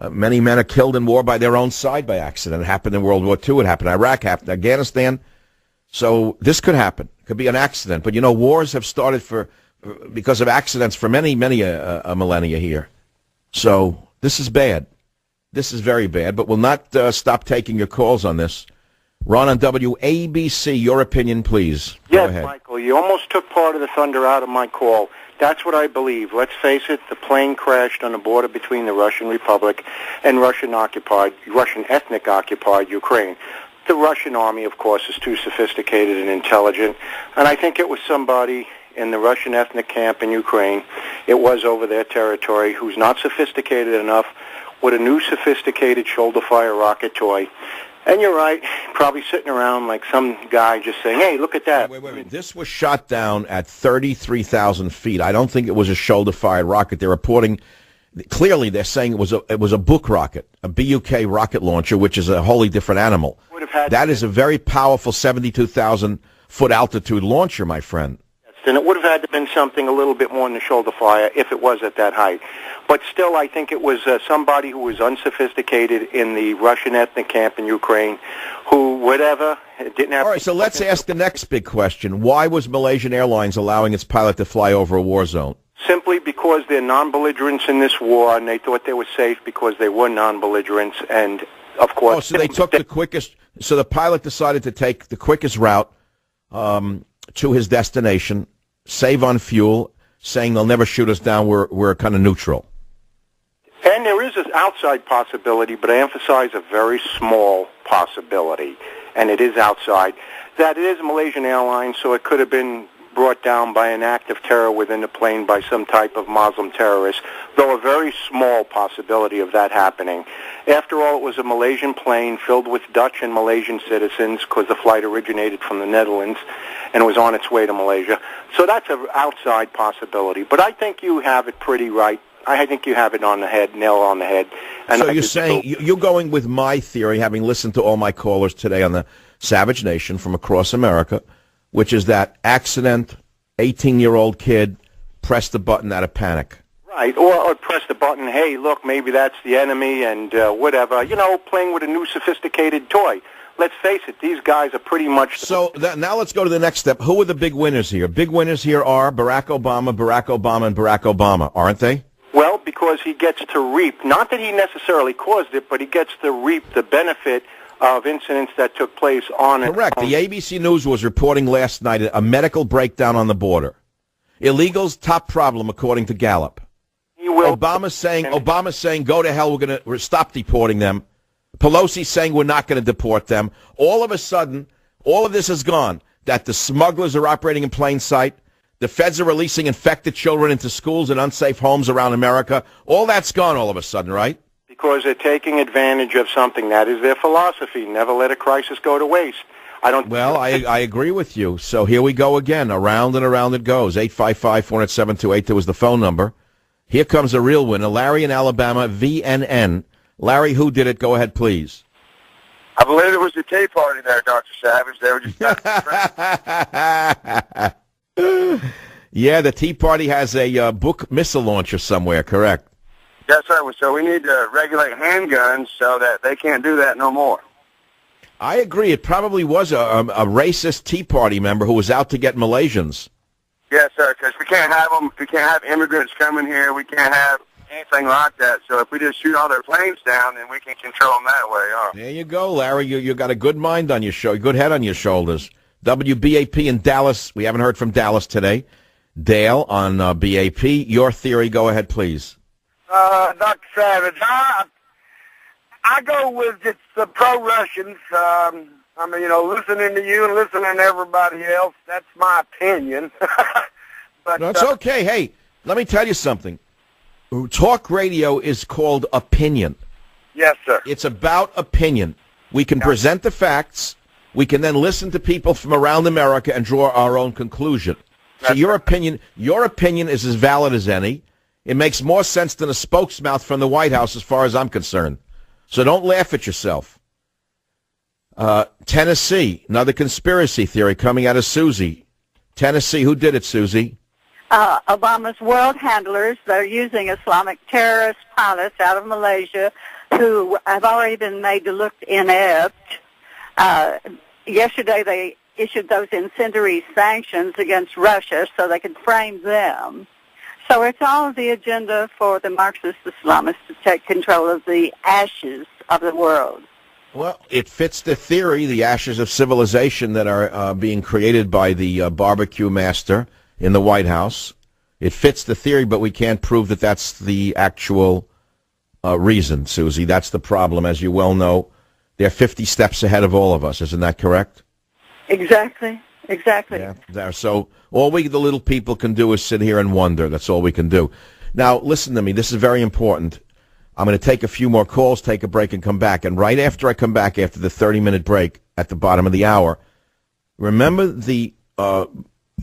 Speaker 4: Many men are killed in war by their own side by accident. It happened in World War II. It happened in Iraq, happened in Afghanistan. So this could happen. It could be an accident. But, wars have started because of accidents for many, many a millennia here. So this is bad. This is very bad, but we'll not stop taking your calls on this. Ron on WABC, your opinion, please. Go ahead.
Speaker 15: Michael, you almost took part of the thunder out of my call. That's what I believe. Let's face it, the plane crashed on the border between the Russian Republic and Russian ethnic occupied Ukraine. The Russian army, of course, is too sophisticated and intelligent, and I think it was somebody in the Russian ethnic camp in Ukraine, it was over their territory, who's not sophisticated enough with a new sophisticated shoulder-fire rocket toy. And you're right, probably sitting around like some guy just saying, hey, look at that.
Speaker 4: Wait. This was shot down at 33,000 feet. I don't think it was a shoulder-fired rocket. They're reporting, clearly they're saying it was a Buk rocket, a BUK rocket launcher, which is a wholly different animal. That is a very powerful 72,000-foot altitude launcher, my friend.
Speaker 15: Then it would have had to have been something a little bit more than the shoulder fire if it was at that height. But still, I think it was somebody who was unsophisticated in the Russian ethnic camp in Ukraine who, didn't have...
Speaker 4: All right, so let's ask the next big question. Why was Malaysian Airlines allowing its pilot to fly over a war zone?
Speaker 15: Simply because they're non-belligerents in this war, and they thought they were safe because they were non-belligerents, and, of course...
Speaker 4: Oh, so they took the quickest... So the pilot decided to take the quickest route to his destination, save on fuel, saying they'll never shoot us down, we're kind of neutral.
Speaker 15: And there is an outside possibility, but I emphasize a very small possibility, and it is outside, that it is Malaysian Airlines, so it could have been brought down by an act of terror within the plane by some type of Muslim terrorist, though a very small possibility of that happening. After all, it was a Malaysian plane filled with Dutch and Malaysian citizens because the flight originated from the Netherlands and was on its way to Malaysia. So that's an outside possibility. But I think you have it pretty right. I think you have it on the head, nail on the head. And
Speaker 4: so you're saying, you're going with my theory, having listened to all my callers today on the Savage Nation from across America, which is that accident, 18-year-old kid, pressed the button out of panic.
Speaker 15: Right, or press the button, hey, look, maybe that's the enemy and whatever. Playing with a new sophisticated toy. Let's face it, these guys are pretty much...
Speaker 4: So now let's go to the next step. Who are the big winners here? Big winners here are Barack Obama, and Barack Obama, aren't they?
Speaker 15: Well, because he gets to reap, not that he necessarily caused it, but he gets to reap the benefit of incidents that took place on it.
Speaker 4: Correct. The ABC News was reporting last night a medical breakdown on the border. Illegals, top problem, according to Gallup. Obama's saying, go to hell, we're going to stop deporting them. Pelosi saying we're not going to deport them. All of a sudden, all of this is gone. That the smugglers are operating in plain sight. The feds are releasing infected children into schools and unsafe homes around America. All that's gone all of a sudden, right?
Speaker 15: Because they're taking advantage of something. That is their philosophy. Never let a crisis go to waste.
Speaker 4: Well, I agree with you. So here we go again. Around and around it goes. 855-407-2882 is the phone number. Here comes a real winner. Larry in Alabama, VNN. Larry, who did it? Go ahead, please.
Speaker 16: I believe it was the Tea Party there, Dr. Savage. They were just...
Speaker 4: Yeah, the Tea Party has a book missile launcher somewhere, correct?
Speaker 16: Yes, sir. So we need to regulate handguns so that they can't do that no more.
Speaker 4: I agree. It probably was a racist Tea Party member who was out to get Malaysians.
Speaker 16: Yes, sir, because we can't have them. We can't have immigrants coming here. We can't have anything like that. So if we just shoot all their planes down, then we can control them that way.
Speaker 4: There you go, Larry. You got a good mind on your show, good head on your shoulders. WBAP in Dallas. We haven't heard from Dallas today. Dale on BAP. Your theory. Go ahead, please.
Speaker 9: Dr. Savage, I go with just the pro-Russians. I mean, listening to you and listening to everybody else, that's my opinion. But
Speaker 4: that's okay. Hey, let me tell you something. Talk radio is called opinion.
Speaker 9: Yes, sir.
Speaker 4: It's about opinion. We can present the facts. We can then listen to people from around America and draw our own conclusion. So your opinion is as valid as any. It makes more sense than a spokesmouth from the White House as far as I'm concerned. So don't laugh at yourself. Tennessee, another conspiracy theory coming out of Susie. Tennessee, who did it, Susie?
Speaker 14: Obama's world handlers. They're using Islamic terrorist pilots out of Malaysia who have already been made to look inept. Yesterday they issued those incendiary sanctions against Russia so they could frame them. So it's all the agenda for the Marxist Islamists to take control of the ashes of the world.
Speaker 4: Well, it fits the theory, the ashes of civilization that are being created by the barbecue master in the White House. It fits the theory, but we can't prove that that's the actual reason, Susie. That's the problem. As you well know, they're 50 steps ahead of all of us. Isn't that correct?
Speaker 14: Exactly.
Speaker 4: Yeah. So all we, the little people, can do is sit here and wonder. That's all we can do. Now, listen to me. This is very important. I'm going to take a few more calls, take a break, and come back. And right after I come back, after the 30-minute break at the bottom of the hour, remember the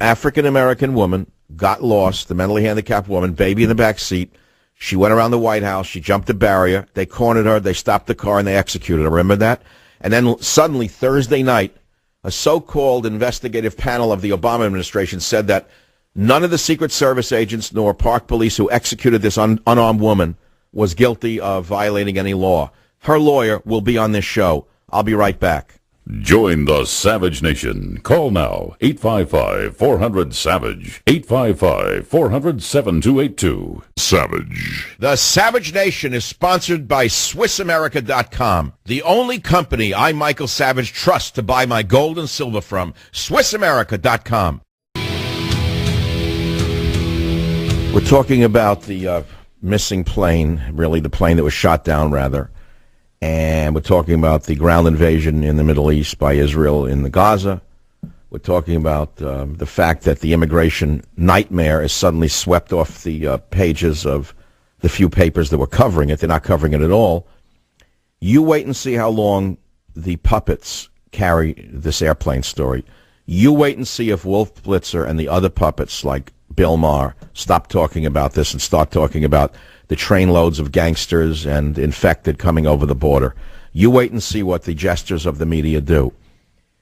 Speaker 4: African-American woman got lost, the mentally handicapped woman, baby in the back seat. She went around the White House. She jumped a barrier. They cornered her. They stopped the car, and they executed her. Remember that? And then suddenly, Thursday night, a so-called investigative panel of the Obama administration said that none of the Secret Service agents nor Park Police who executed this unarmed woman was guilty of violating any law. Her lawyer will be on this show. I'll be right back.
Speaker 1: Join the Savage Nation. Call now, 855-400-SAVAGE, 855-400-7282. Savage.
Speaker 4: The Savage Nation is sponsored by SwissAmerica.com, the only company I, Michael Savage, trust to buy my gold and silver from. SwissAmerica.com. We're talking about the missing plane, really the plane that was shot down, rather. And we're talking about the ground invasion in the Middle East by Israel in the Gaza. We're talking about the fact that the immigration nightmare is suddenly swept off the pages of the few papers that were covering it. They're not covering it at all. You wait and see how long the puppets carry this airplane story. You wait and see if Wolf Blitzer and the other puppets like Bill Maher stop talking about this and start talking about the trainloads of gangsters and infected coming over the border. You wait and see what the gestures of the media do.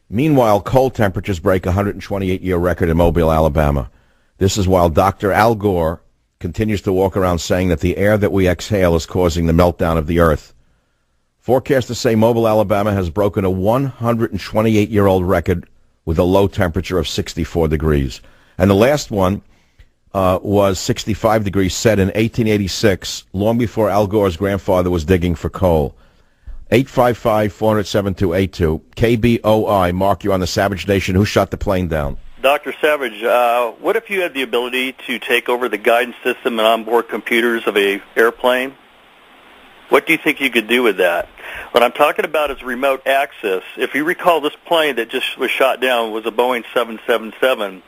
Speaker 4: Meanwhile, cold temperatures break a 128-year record in Mobile, Alabama. This is while Dr. Al Gore continues to walk around saying that the air that we exhale is causing the meltdown of the earth. Forecasters say Mobile, Alabama has broken a 128-year-old record with a low temperature of 64 degrees. And the last one was 65 degrees, set in 1886, long before Al Gore's grandfather was digging for coal. 855-400-7282. KBOI. Mark, you're on the Savage Nation. Who shot the plane down?
Speaker 17: Dr. Savage, what if you had the ability to take over the guidance system and onboard computers of an airplane? What do you think you could do with that? What I'm talking about is remote access. If you recall, this plane that just was shot down was a Boeing 777.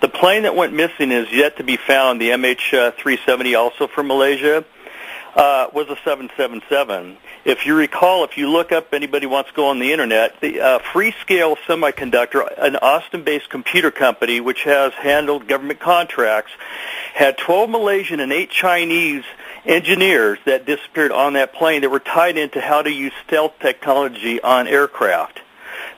Speaker 17: The plane that went missing is yet to be found, the MH370, also from Malaysia. was a 777. If you recall, if you look up, anybody wants to go on the Internet, the Freescale Semiconductor, an Austin-based computer company which has handled government contracts, had 12 Malaysian and 8 Chinese engineers that disappeared on that plane that were tied into how to use stealth technology on aircraft.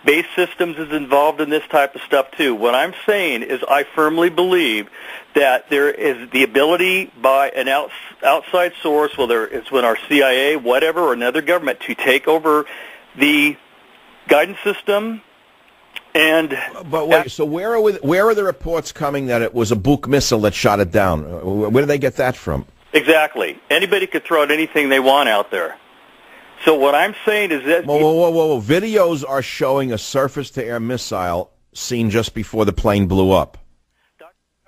Speaker 17: Base Systems is involved in this type of stuff too. What I'm saying is I firmly believe that there is the ability by an outside source, whether it's when our CIA, whatever, or another government, to take over the guidance system. And
Speaker 4: but wait, so where are the reports coming that it was a Buk missile that shot it down? Where did they get that from?
Speaker 17: Exactly. Anybody could throw out anything they want out there. So what I'm saying is that...
Speaker 4: Whoa. Videos are showing a surface-to-air missile seen just before the plane blew up.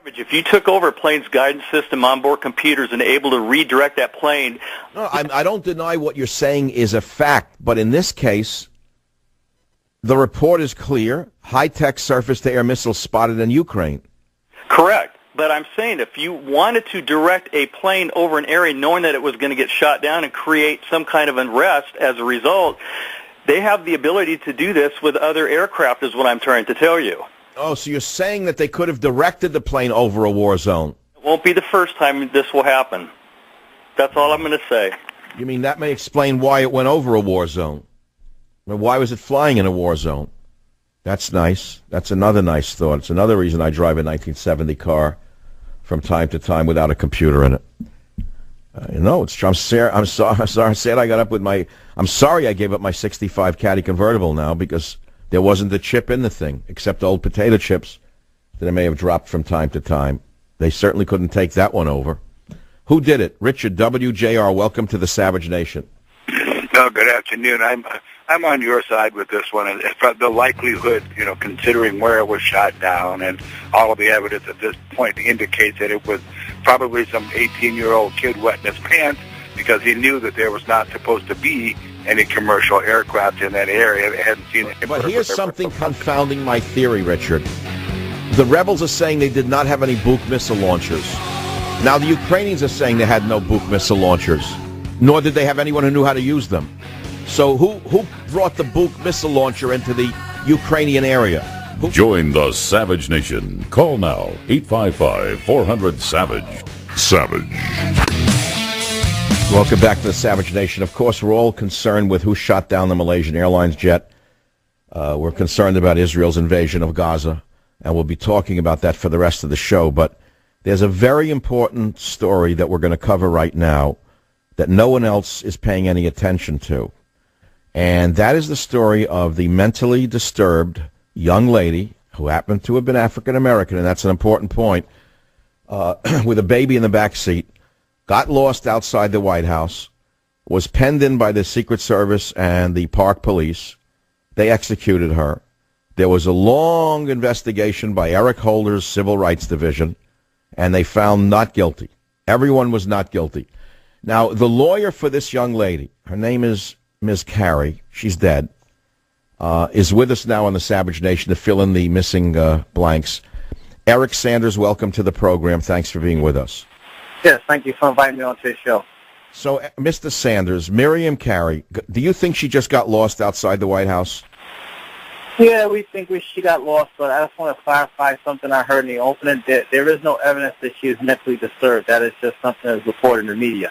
Speaker 17: If you took over a plane's guidance system, onboard computers, and able to redirect that plane...
Speaker 4: No, I don't deny what you're saying is a fact, but in this case, the report is clear. High-tech surface-to-air missiles spotted in Ukraine.
Speaker 17: Correct. But I'm saying if you wanted to direct a plane over an area knowing that it was going to get shot down and create some kind of unrest as a result, they have the ability to do this with other aircraft is what I'm trying to tell you.
Speaker 4: Oh, so you're saying that they could have directed the plane over a war zone?
Speaker 17: It won't be the first time this will happen. That's all I'm going to say.
Speaker 4: You mean that may explain why it went over a war zone? Why was it flying in a war zone? That's nice. That's another nice thought. It's another reason I drive a 1970 car from time to time without a computer in it. I'm sorry I gave up my 65 Caddy convertible now because there wasn't a chip in the thing, except old potato chips that I may have dropped from time to time. They certainly couldn't take that one over. Who did it? Richard WJR, welcome to the Savage Nation.
Speaker 18: No, good afternoon. I'm on your side with this one. And the likelihood, considering where it was shot down and all of the evidence at this point indicates that it was probably some 18-year-old kid wetting his pants because he knew that there was not supposed to be any commercial aircraft in that area. They hadn't seen it.
Speaker 4: But here's something confounding my theory, Richard. The rebels are saying they did not have any Buk missile launchers. Now the Ukrainians are saying they had no Buk missile launchers, nor did they have anyone who knew how to use them. So who brought the Buk missile launcher into the Ukrainian area?
Speaker 1: Join the Savage Nation. Call now, 855-400-SAVAGE. Savage.
Speaker 4: Welcome back to the Savage Nation. Of course, we're all concerned with who shot down the Malaysian Airlines jet. We're concerned about Israel's invasion of Gaza, and we'll be talking about that for the rest of the show. But there's a very important story that we're going to cover right now that no one else is paying any attention to. And that is the story of the mentally disturbed young lady who happened to have been African-American, and that's an important point, with a baby in the back seat, got lost outside the White House, was penned in by the Secret Service and the Park Police. They executed her. There was a long investigation by Eric Holder's Civil Rights Division, and they found not guilty. Everyone was not guilty. Now, the lawyer for this young lady, her name is Ms. Carey, she's dead, is with us now on the Savage Nation to fill in the missing blanks. Eric Sanders, welcome to the program. Thanks for being with us.
Speaker 19: Yes, thank you for inviting me on today's show.
Speaker 4: So, Mr. Sanders, Miriam Carey, do you think she just got lost outside the White House?
Speaker 19: Yeah, we think she got lost, but I just want to clarify something I heard in the opening. There is no evidence that she is mentally disturbed. That is just something that's reported in the media.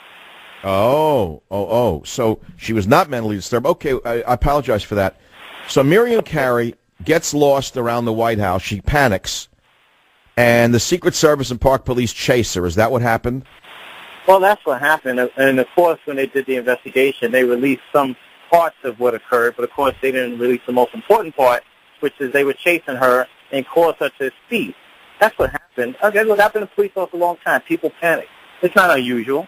Speaker 4: Oh. So she was not mentally disturbed. Okay, I apologize for that. So Miriam Carey gets lost around the White House. She panics, and the Secret Service and Park Police chase her. Is that what happened?
Speaker 19: Well, that's what happened. And, of course, when they did the investigation, they released some parts of what occurred, but, of course, they didn't release the most important part, which is they were chasing her and caused her to speed. That's what happened. Okay, look, I've been a police officer a long time. People panic. It's not unusual.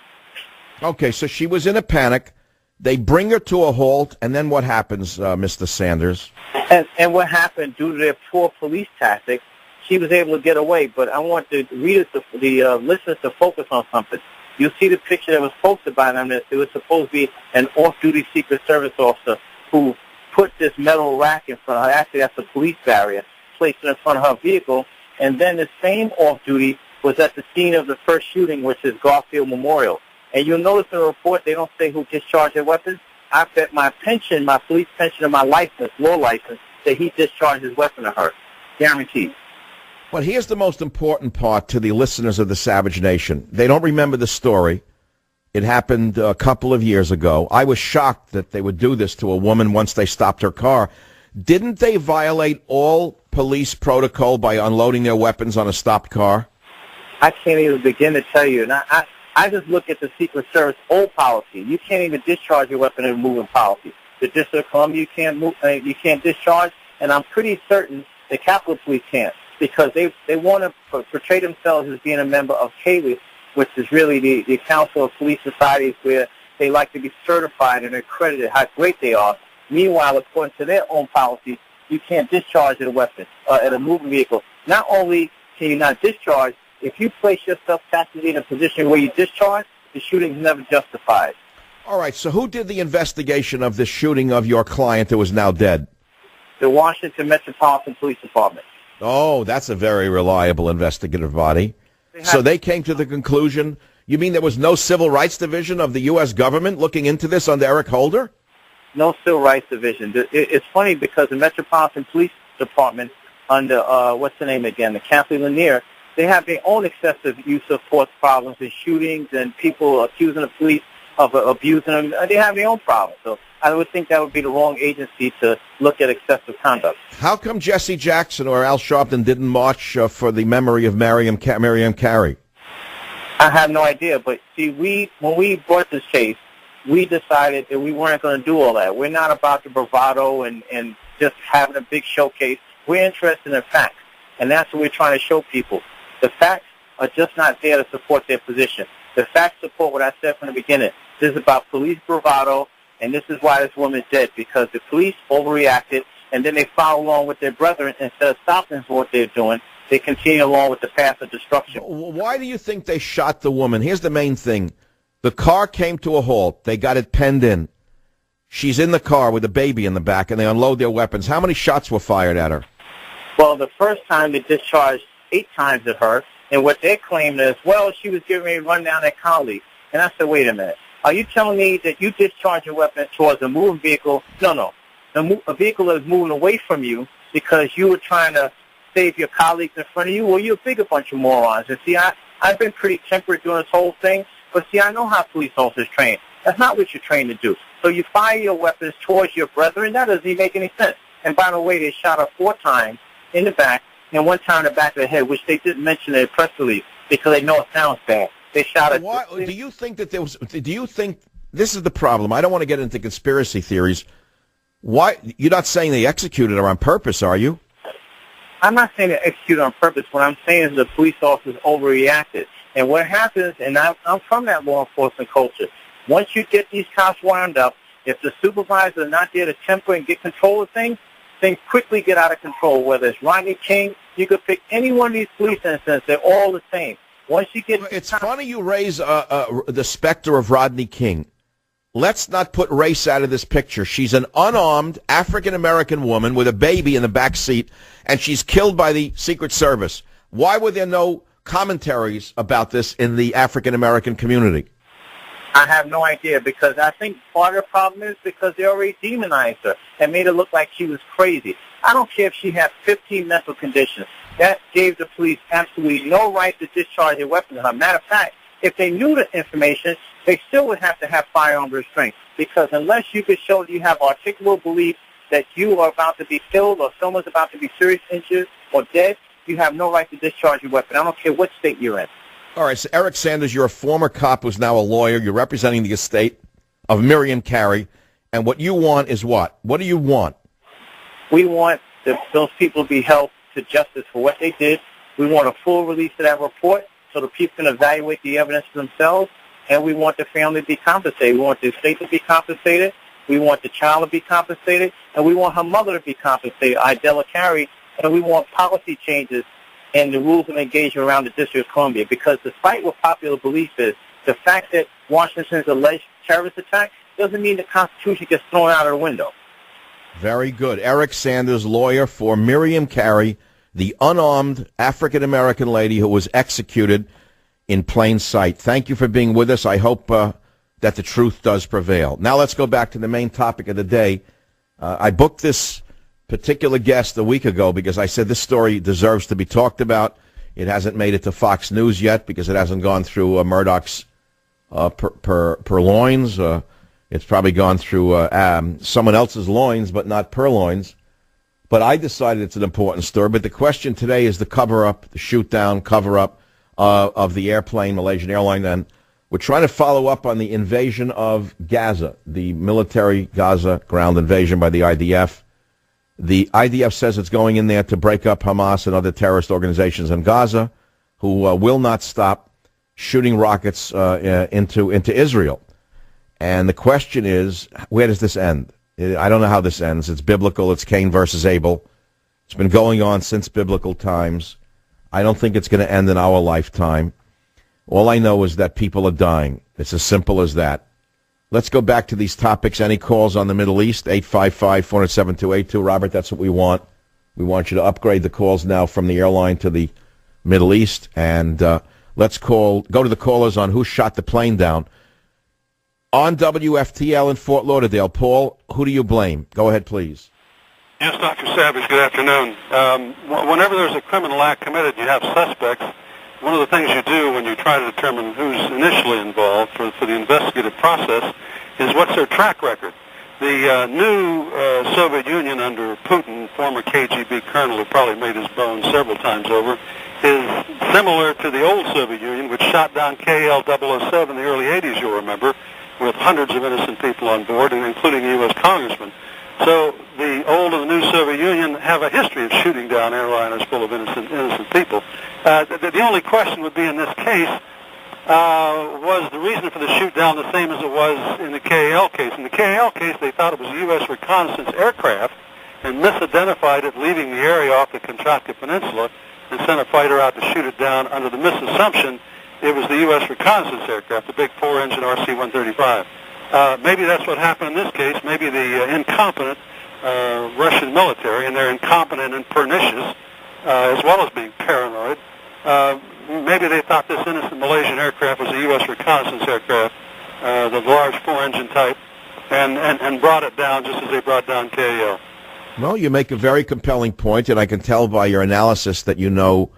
Speaker 4: Okay, so she was in a panic. They bring her to a halt, and then what happens, Mr. Sanders?
Speaker 19: And what happened, due to their poor police tactics, she was able to get away. But I want the readers, the listeners, to focus on something. You'll see the picture that was posted by them. It was supposed to be an off-duty Secret Service officer who put this metal rack in front of her. Actually, that's a police barrier, placed it in front of her vehicle. And then the same off-duty was at the scene of the first shooting, which is Garfield Memorial. And you'll notice in the report they don't say who discharged their weapons. I bet my pension, my police pension, and my license, law license, that he discharged his weapon to her. Guaranteed.
Speaker 4: But here's the most important part to the listeners of the Savage Nation. They don't remember the story. It happened a couple of years ago. I was shocked that they would do this to a woman once they stopped her car. Didn't they violate all police protocol by unloading their weapons on a stopped car?
Speaker 19: I can't even begin to tell you. And I just look at the Secret Service old policy. You can't even discharge your weapon in a moving policy. The District of Columbia, you can't discharge, and I'm pretty certain the Capitol Police can't, because they want to portray themselves as being a member of CALIS, which is really the Council of Police Societies, where they like to be certified and accredited how great they are. Meanwhile, according to their own policy, you can't discharge a weapon at a moving vehicle. Not only can you not discharge, if you place yourself tactically in a position where you discharge, the shooting is never justified.
Speaker 4: All right, so who did the investigation of the shooting of your client who is now dead?
Speaker 19: The Washington Metropolitan Police Department.
Speaker 4: Oh, that's a very reliable investigative body. So they came to the conclusion, you mean there was no Civil Rights Division of the U.S. government looking into this under Eric Holder?
Speaker 19: No Civil Rights Division. It's funny because the Metropolitan Police Department under, what's the name again, the Kathleen Lanier, they have their own excessive use of force problems and shootings and people accusing the police of abusing them. They have their own problems. So I would think that would be the wrong agency to look at excessive conduct.
Speaker 4: How come Jesse Jackson or Al Sharpton didn't march for the memory of Miriam Carey?
Speaker 19: I have no idea. But see, when we brought this case, we decided that we weren't going to do all that. We're not about the bravado and just having a big showcase. We're interested in facts, and that's what we're trying to show people. The facts are just not there to support their position. The facts support what I said from the beginning. This is about police bravado, and this is why this woman is dead, because the police overreacted, and then they follow along with their brethren. Instead of stopping what they're doing, they continue along with the path of destruction.
Speaker 4: Why do you think they shot the woman? Here's the main thing. The car came to a halt. They got it penned in. She's in the car with a baby in the back, and they unload their weapons. How many shots were fired at her?
Speaker 19: Well, the first time they discharged 8 times at her, and what they claim is, well, she was getting ready to run down their colleague. And I said, wait a minute. Are you telling me that you discharge your weapon towards a moving vehicle? No. A vehicle that is moving away from you because you were trying to save your colleagues in front of you? Well, you're a bigger bunch of morons. And see, I've been pretty temperate during this whole thing, but see, I know how police officers train. That's not what you're trained to do. So you fire your weapons towards your brethren. That doesn't even make any sense. And by the way, they shot her 4 times in the back and 1 time in the back of the head, which they didn't mention in the press release because they know it sounds bad. They shot her.
Speaker 4: Do you think that there was? Do you think this is the problem? I don't want to get into conspiracy theories. Why you're not saying they executed her on purpose, are you?
Speaker 19: I'm not saying they executed on purpose. What I'm saying is the police officers overreacted. And what happens, and I'm from that law enforcement culture, once you get these cops wound up, if the supervisors are not there to temper and get control of things quickly get out of control. Whether it's Rodney King, you could pick any one of these police incidents. They're all the same. Once you get,
Speaker 4: it's funny you raise the specter of Rodney King. Let's not put race out of this picture. She's an unarmed African-American woman with a baby in the back seat, and she's killed by the Secret Service. Why were there no commentaries about this in the African-American community?
Speaker 19: I have no idea, because I think part of the problem is because they already demonized her and made her look like she was crazy. I don't care if she had 15 mental conditions. That gave the police absolutely no right to discharge their weapons on her. Matter of fact, if they knew the information, they still would have to have firearm restraint, because unless you could show that you have articulable belief that you are about to be killed or someone's about to be seriously injured or dead, you have no right to discharge your weapon. I don't care what state you're in.
Speaker 4: All right, so Eric Sanders, you're a former cop who's now a lawyer. You're representing the estate of Miriam Carey, and what you want is what? What do you want?
Speaker 19: We want those people to be held to justice for what they did. We want a full release of that report so the people can evaluate the evidence for themselves, and we want the family to be compensated. We want the estate to be compensated. We want the child to be compensated, and we want her mother to be compensated, Idella Carey, and we want policy changes and the rules of engagement around the District of Columbia, because despite what popular belief is, the fact that Washington's alleged terrorist attack doesn't mean the Constitution gets thrown out of the window.
Speaker 4: Very good. Eric Sanders, lawyer for Miriam Carey, the unarmed African-American lady who was executed in plain sight. Thank you for being with us. I hope that the truth does prevail. Now let's go back to the main topic of the day. I booked this particular guest a week ago because I said this story deserves to be talked about. It hasn't made it to Fox News yet because it hasn't gone through Murdoch's purloins. It's probably gone through someone else's loins, but not purloins. But I decided it's an important story. But the question today is the cover-up, the shoot-down, cover-up of the airplane, Malaysian airline. And we're trying to follow up on the invasion of Gaza, the military Gaza ground invasion by the IDF. The IDF says it's going in there to break up Hamas and other terrorist organizations in Gaza who will not stop shooting rockets into Israel. And the question is, where does this end? I don't know how this ends. It's biblical. It's Cain versus Abel. It's been going on since biblical times. I don't think it's going to end in our lifetime. All I know is that people are dying. It's as simple as that. Let's go back to these topics. Any calls on the Middle East? 855-407-282. Robert, that's what we want. We want you to upgrade the calls now from the airline to the Middle East. And let's go to the callers on who shot the plane down. On WFTL in Fort Lauderdale, Paul, who do you blame? Go ahead, please.
Speaker 20: Yes, Dr. Savage, good afternoon. Whenever there's a criminal act committed, you have suspects. One of the things you do when you try to determine who's initially involved for the investigative process is what's their track record. The new Soviet Union under Putin, former KGB colonel who probably made his bones several times over, is similar to the old Soviet Union, which shot down KL-007 in the early 80s, you'll remember, with hundreds of innocent people on board, and including a U.S. congressman. So the old and the new Soviet Union have a history of shooting down airliners full of innocent people. The only question would be in this case, was the reason for the shoot down the same as it was in the KAL case? In the KAL case, they thought it was a U.S. reconnaissance aircraft and misidentified it, leaving the area off the Kamchatka Peninsula, and sent a fighter out to shoot it down under the misassumption it was the U.S. reconnaissance aircraft, the big 4-engine RC-135. Maybe that's what happened in this case. Maybe the incompetent Russian military, and they're incompetent and pernicious, as well as being paranoid, maybe they thought this innocent Malaysian aircraft was a U.S. reconnaissance aircraft, the large 4-engine type, and brought it down just as they brought down KAL.
Speaker 4: Well, you make a very compelling point, and I can tell by your analysis that you know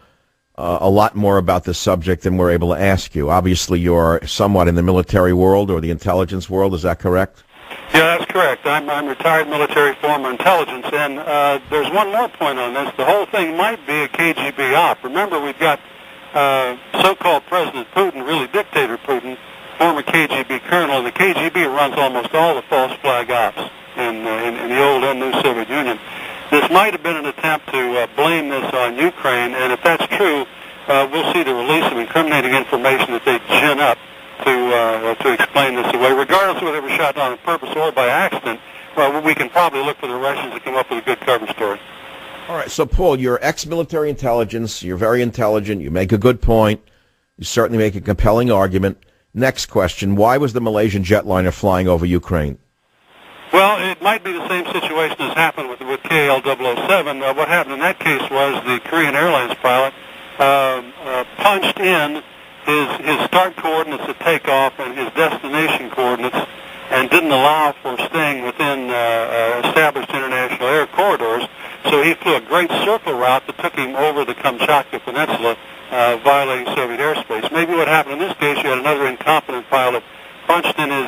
Speaker 4: a lot more about this subject than we're able to ask you. Obviously, you're somewhat in the military world or the intelligence world. Is that correct?
Speaker 20: Yeah, that's correct. I'm retired military, former intelligence, and there's one more point on this. The whole thing might be a KGB op. Remember, we've got so-called President Putin, really dictator Putin, former KGB colonel, and the KGB runs almost all the false flag ops in the old and new Soviet Union. This might have been an attempt to blame this on Ukraine, and if that's true, we'll see the release of incriminating information that they gin up to explain this away. Regardless of whether it was shot down on purpose or by accident, well, we can probably look for the Russians to come up with a good cover story.
Speaker 4: All right, so Paul, you're ex-military intelligence. You're very intelligent. You make a good point. You certainly make a compelling argument. Next question, why was the Malaysian jetliner flying over Ukraine?
Speaker 20: Well, it might be the same situation as happened with KL-007. What happened in that case was the Korean Airlines pilot punched in his start coordinates at takeoff and his destination coordinates and didn't allow for staying within established international air corridors. So he flew a great circle route that took him over the Kamchatka Peninsula, violating Soviet airspace. Maybe what happened in this case, you had another incompetent pilot punched in his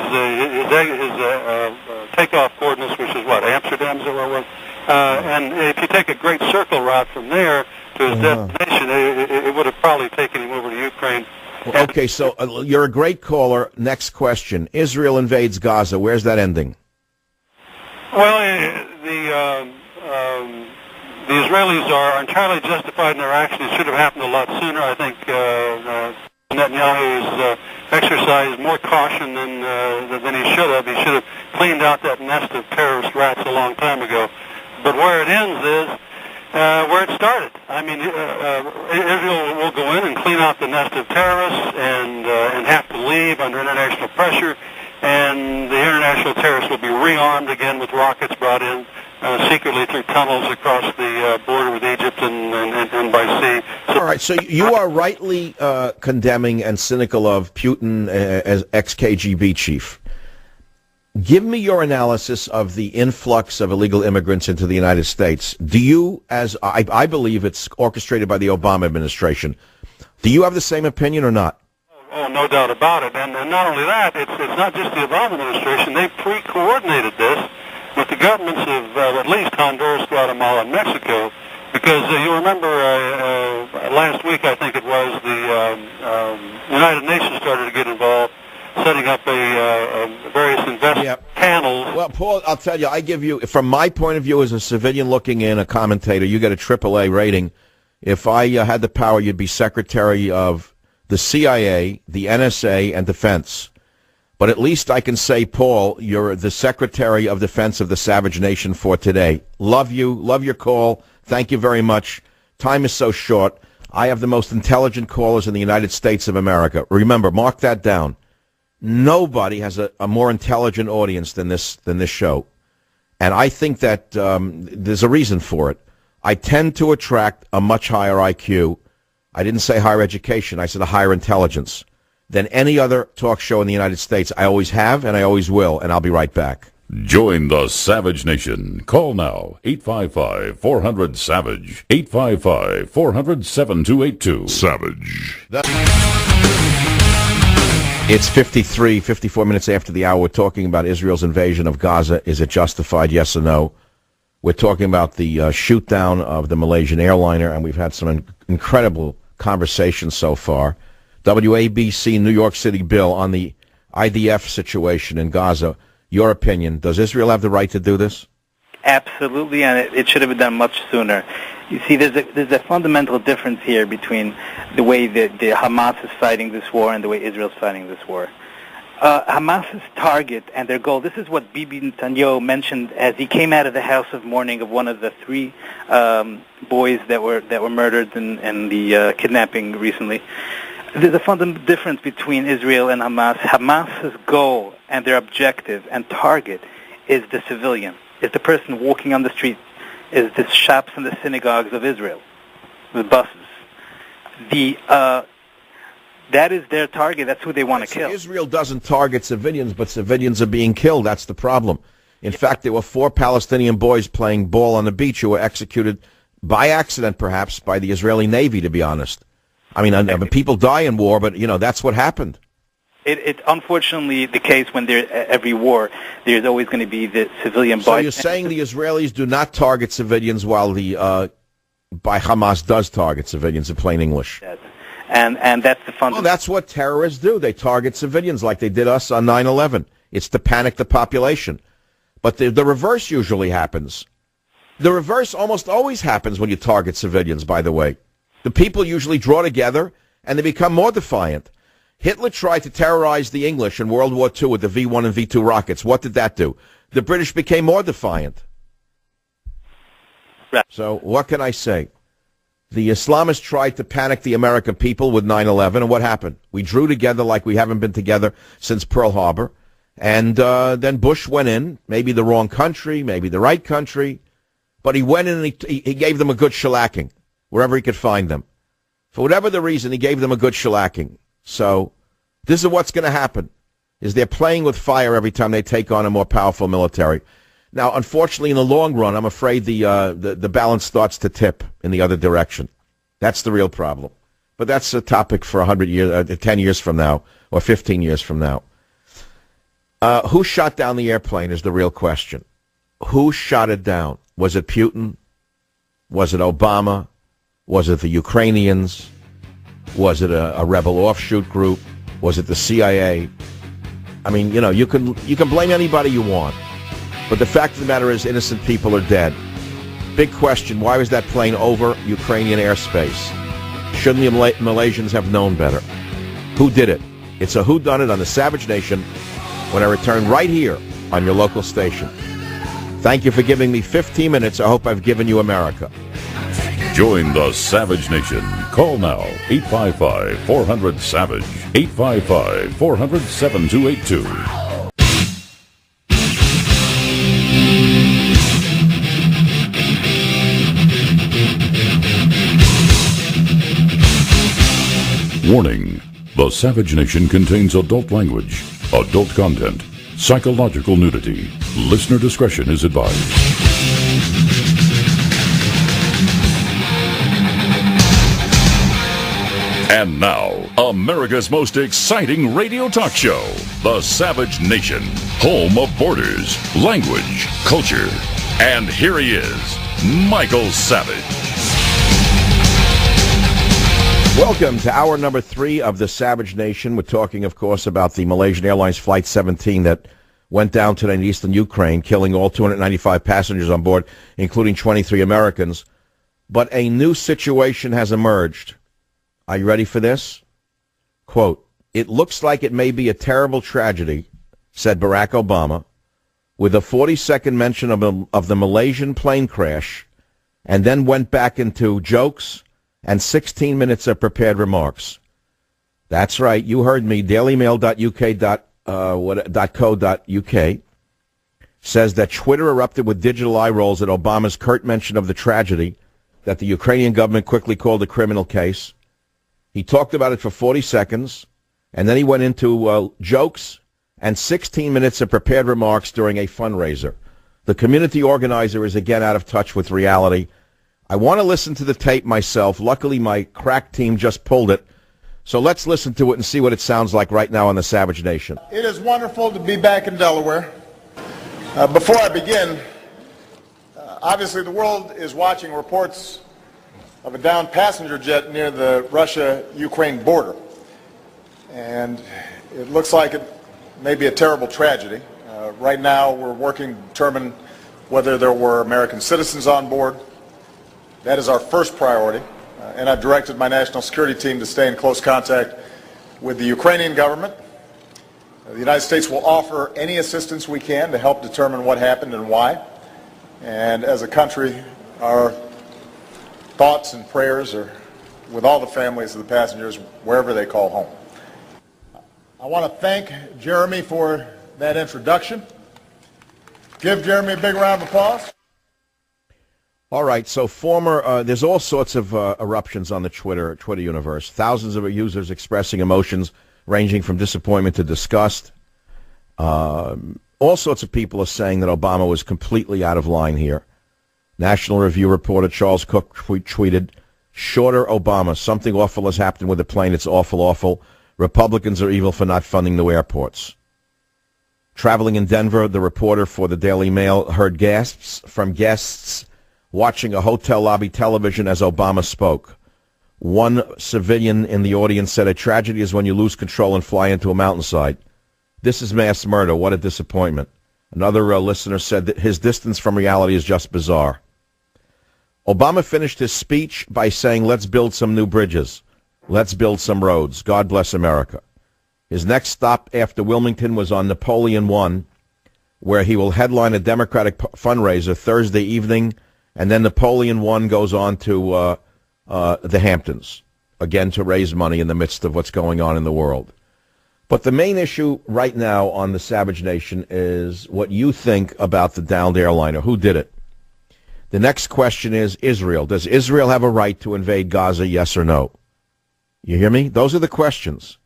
Speaker 20: takeoff coordinates, which is what, Amsterdam, is that where it was? And if you take a great circle route from there to his destination, it would have probably taken him over to Ukraine.
Speaker 4: Okay, so you're a great caller. Next question. Israel invades Gaza. Where's that ending?
Speaker 20: Well, the Israelis are entirely justified in their action. It should have happened a lot sooner. I think Netanyahu has exercised more caution than he should have. He should have cleaned out that nest of terrorist rats a long time ago. But where it ends is where it started. I mean, Israel will go in and clean out the nest of terrorists and have to leave under international pressure, and the international terrorists will be rearmed again with rockets brought in secretly through tunnels across the border with Egypt and by sea
Speaker 4: All right, so you are rightly condemning and cynical of Putin as ex-KGB chief. Give me your analysis of the influx of illegal immigrants into the United States. Do you, as I believe it's orchestrated by the Obama administration, do you have the same opinion or not?
Speaker 20: Oh, no doubt about it. And not only that, it's not just the Obama administration. They pre-coordinated this with the governments of at least Honduras, Guatemala, and Mexico. Because you remember last week, I think it was, the United Nations started to get involved, setting up various investment panels.
Speaker 4: Well, Paul, I'll tell you, I give you, from my point of view as a civilian looking in, a commentator, you get a AAA rating. If I had the power, you'd be Secretary of the CIA, the NSA, and Defense. But at least I can say, Paul, you're the Secretary of Defense of the Savage Nation for today. Love you. Love your call. Thank you very much. Time is so short. I have the most intelligent callers in the United States of America. Remember, mark that down. Nobody has a more intelligent audience than this show. And I think that there's a reason for it. I tend to attract a much higher IQ. I didn't say higher education. I said a higher intelligence than any other talk show in the United States. I always have, and I always will, and I'll be right back.
Speaker 1: Join the Savage Nation. Call now, 855-400-SAVAGE, 855-400-7282. Savage.
Speaker 4: It's 54 minutes after the hour. We're talking about Israel's invasion of Gaza. Is it justified, yes or no? We're talking about the shoot-down of the Malaysian airliner, and we've had some incredible conversations so far. WABC New York City Bill on the IDF situation in Gaza. Your opinion, does Israel have the right to do this?
Speaker 21: Absolutely, and it should have been done much sooner. You see, there's a fundamental difference here between the way that the Hamas is fighting this war and the way Israel's fighting this war. Hamas's target and their goal, this is what Bibi Netanyahu mentioned as he came out of the house of mourning of one of the three boys that were murdered in the kidnapping recently. There's a fundamental difference between Israel and Hamas. Hamas's goal and their objective and target is the civilian, is the person walking on the street, is the shops and the synagogues of Israel, the buses. That is their target. That's who they want to kill.
Speaker 4: Israel doesn't target civilians, but civilians are being killed. That's the problem. In fact, there were 4 Palestinian boys playing ball on the beach who were executed by accident, perhaps, by the Israeli Navy, to be honest. I mean, people die in war, but, that's what happened.
Speaker 21: It's unfortunately the case when every war, there's always going to be the civilian
Speaker 4: So you're saying the Israelis do not target civilians while by Hamas does target civilians in plain English?
Speaker 21: Yes. And that's the fundamental.
Speaker 4: Well, that's what terrorists do. They target civilians like they did us on 9/11. It's to panic the population. But the reverse usually happens. The reverse almost always happens when you target civilians, by the way. The people usually draw together, and they become more defiant. Hitler tried to terrorize the English in World War II with the V-1 and V-2 rockets. What did that do? The British became more defiant.
Speaker 21: Right.
Speaker 4: So what can I say? The Islamists tried to panic the American people with 9/11, and what happened? We drew together like we haven't been together since Pearl Harbor, and then Bush went in, maybe the wrong country, maybe the right country, but he went in and he gave them a good shellacking wherever he could find them. For whatever the reason, he gave them a good shellacking. So this is what's going to happen, is they're playing with fire every time they take on a more powerful military. Now, unfortunately, in the long run, I'm afraid the balance starts to tip in the other direction. That's the real problem. But that's a topic for 100 years, 10 years from now, or 15 years from now. Who shot down the airplane is the real question. Who shot it down? Was it Putin? Was it Obama? Was it the Ukrainians? Was it a rebel offshoot group? Was it the CIA? I mean, you can blame anybody you want. But the fact of the matter is innocent people are dead. Big question, why was that plane over Ukrainian airspace? Shouldn't the Malaysians have known better? Who did it? It's a whodunit on the Savage Nation when I return right here on your local station. Thank you for giving me 15 minutes. I hope I've given you America.
Speaker 1: Join the Savage Nation. Call now, 855-400-SAVAGE, 855-400-7282. Warning: the Savage Nation contains adult language, adult content, psychological nudity. Listener discretion is advised. And now, America's most exciting radio talk show, The Savage Nation, home of borders, language, culture. And here he is, Michael Savage.
Speaker 4: Welcome to hour number 3 of The Savage Nation. We're talking, of course, about the Malaysian Airlines Flight 17 that went down today in eastern Ukraine, killing all 295 passengers on board, including 23 Americans. But a new situation has emerged. Are you ready for this? Quote, "It looks like it may be a terrible tragedy," said Barack Obama, with a 40-second mention of the Malaysian plane crash, and then went back into jokes and 16 minutes of prepared remarks. That's right, you heard me. dailymail.uk.co.uk says that Twitter erupted with digital eye rolls at Obama's curt mention of the tragedy that the Ukrainian government quickly called a criminal case. He talked about it for 40 seconds, and then he went into jokes and 16 minutes of prepared remarks during a fundraiser. The community organizer is again out of touch with reality. I want to listen to the tape myself. Luckily, my crack team just pulled it. So let's listen to it and see what it sounds like right now on the Savage Nation.
Speaker 2: It is wonderful to be back in Delaware. Before I begin, obviously the world is watching reports of a downed passenger jet near the Russia-Ukraine border. And it looks like it may be a terrible tragedy. Right now we're working to determine whether there were American citizens on board. That is our first priority. And I've directed my national security team to stay in close contact with the Ukrainian government. The United States will offer any assistance we can to help determine what happened and why. And as a country, our thoughts and prayers are with all the families of the passengers wherever they call home. I want to thank Jeremy for that introduction. Give Jeremy a big round of applause.
Speaker 4: All right, so there's all sorts of eruptions on the Twitter universe. Thousands of users expressing emotions ranging from disappointment to disgust. All sorts of people are saying that Obama was completely out of line here. National Review reporter Charles Cook tweeted, "Shorter Obama, something awful has happened with the plane. It's awful, awful. Republicans are evil for not funding new airports." Traveling in Denver, the reporter for the Daily Mail heard gasps from guests watching a hotel lobby television as Obama spoke. One civilian in the audience said, "A tragedy is when you lose control and fly into a mountainside. This is mass murder. What a disappointment." Another listener said that his distance from reality is just bizarre. Obama finished his speech by saying, "Let's build some new bridges. Let's build some roads. God bless America." His next stop after Wilmington was on Napoleon I, where he will headline a Democratic fundraiser Thursday evening, and then Napoleon I goes on to the Hamptons, again to raise money in the midst of what's going on in the world. But the main issue right now on the Savage Nation is what you think about the downed airliner. Who did it? The next question is Israel. Does Israel have a right to invade Gaza, yes or no? You hear me? Those are the questions.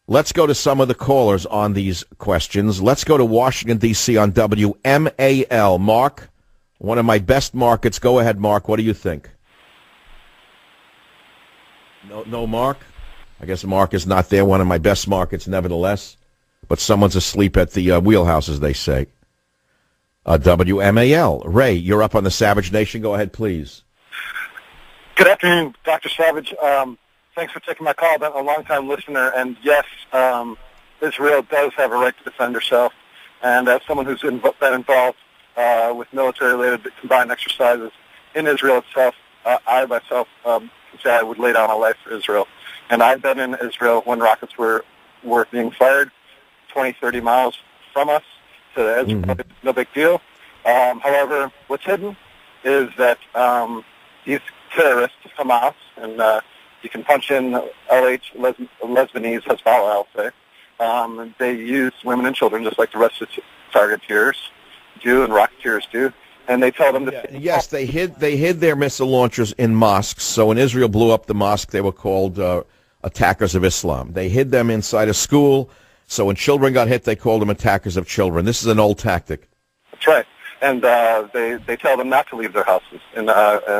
Speaker 4: Let's go to some of the callers on these questions. Let's go to Washington, D.C. on WMAL. Mark, one of my best markets. Go ahead, Mark. What do you think? No, Mark? I guess Mark is not there. One of my best markets, nevertheless. But someone's asleep at the wheelhouse, as they say. WMAL. Ray, you're up on the Savage Nation. Go ahead, please.
Speaker 6: Good afternoon, Dr. Savage. Thanks for taking my call. I've been a long-time listener, and yes, Israel does have a right to defend herself. And as someone who's been involved with military-related combined exercises in Israel itself, I myself say I would lay down my life for Israel. And I've been in Israel when rockets were being fired 20, 30 miles from us. So that's no big deal. However, what's hidden is that these terrorists, Hamas, and you can punch in LH, Lebanese, Hezbollah, I'll say. They use women and children just like the rest of the targeteers do and rocketeers do. And they tell them to...
Speaker 4: Yes, they hid their missile launchers in mosques. So when Israel blew up the mosque, they were called attackers of Islam. They hid them inside a school, so when children got hit, they called them attackers of children. This is an old tactic.
Speaker 6: That's right. And they tell them not to leave their houses in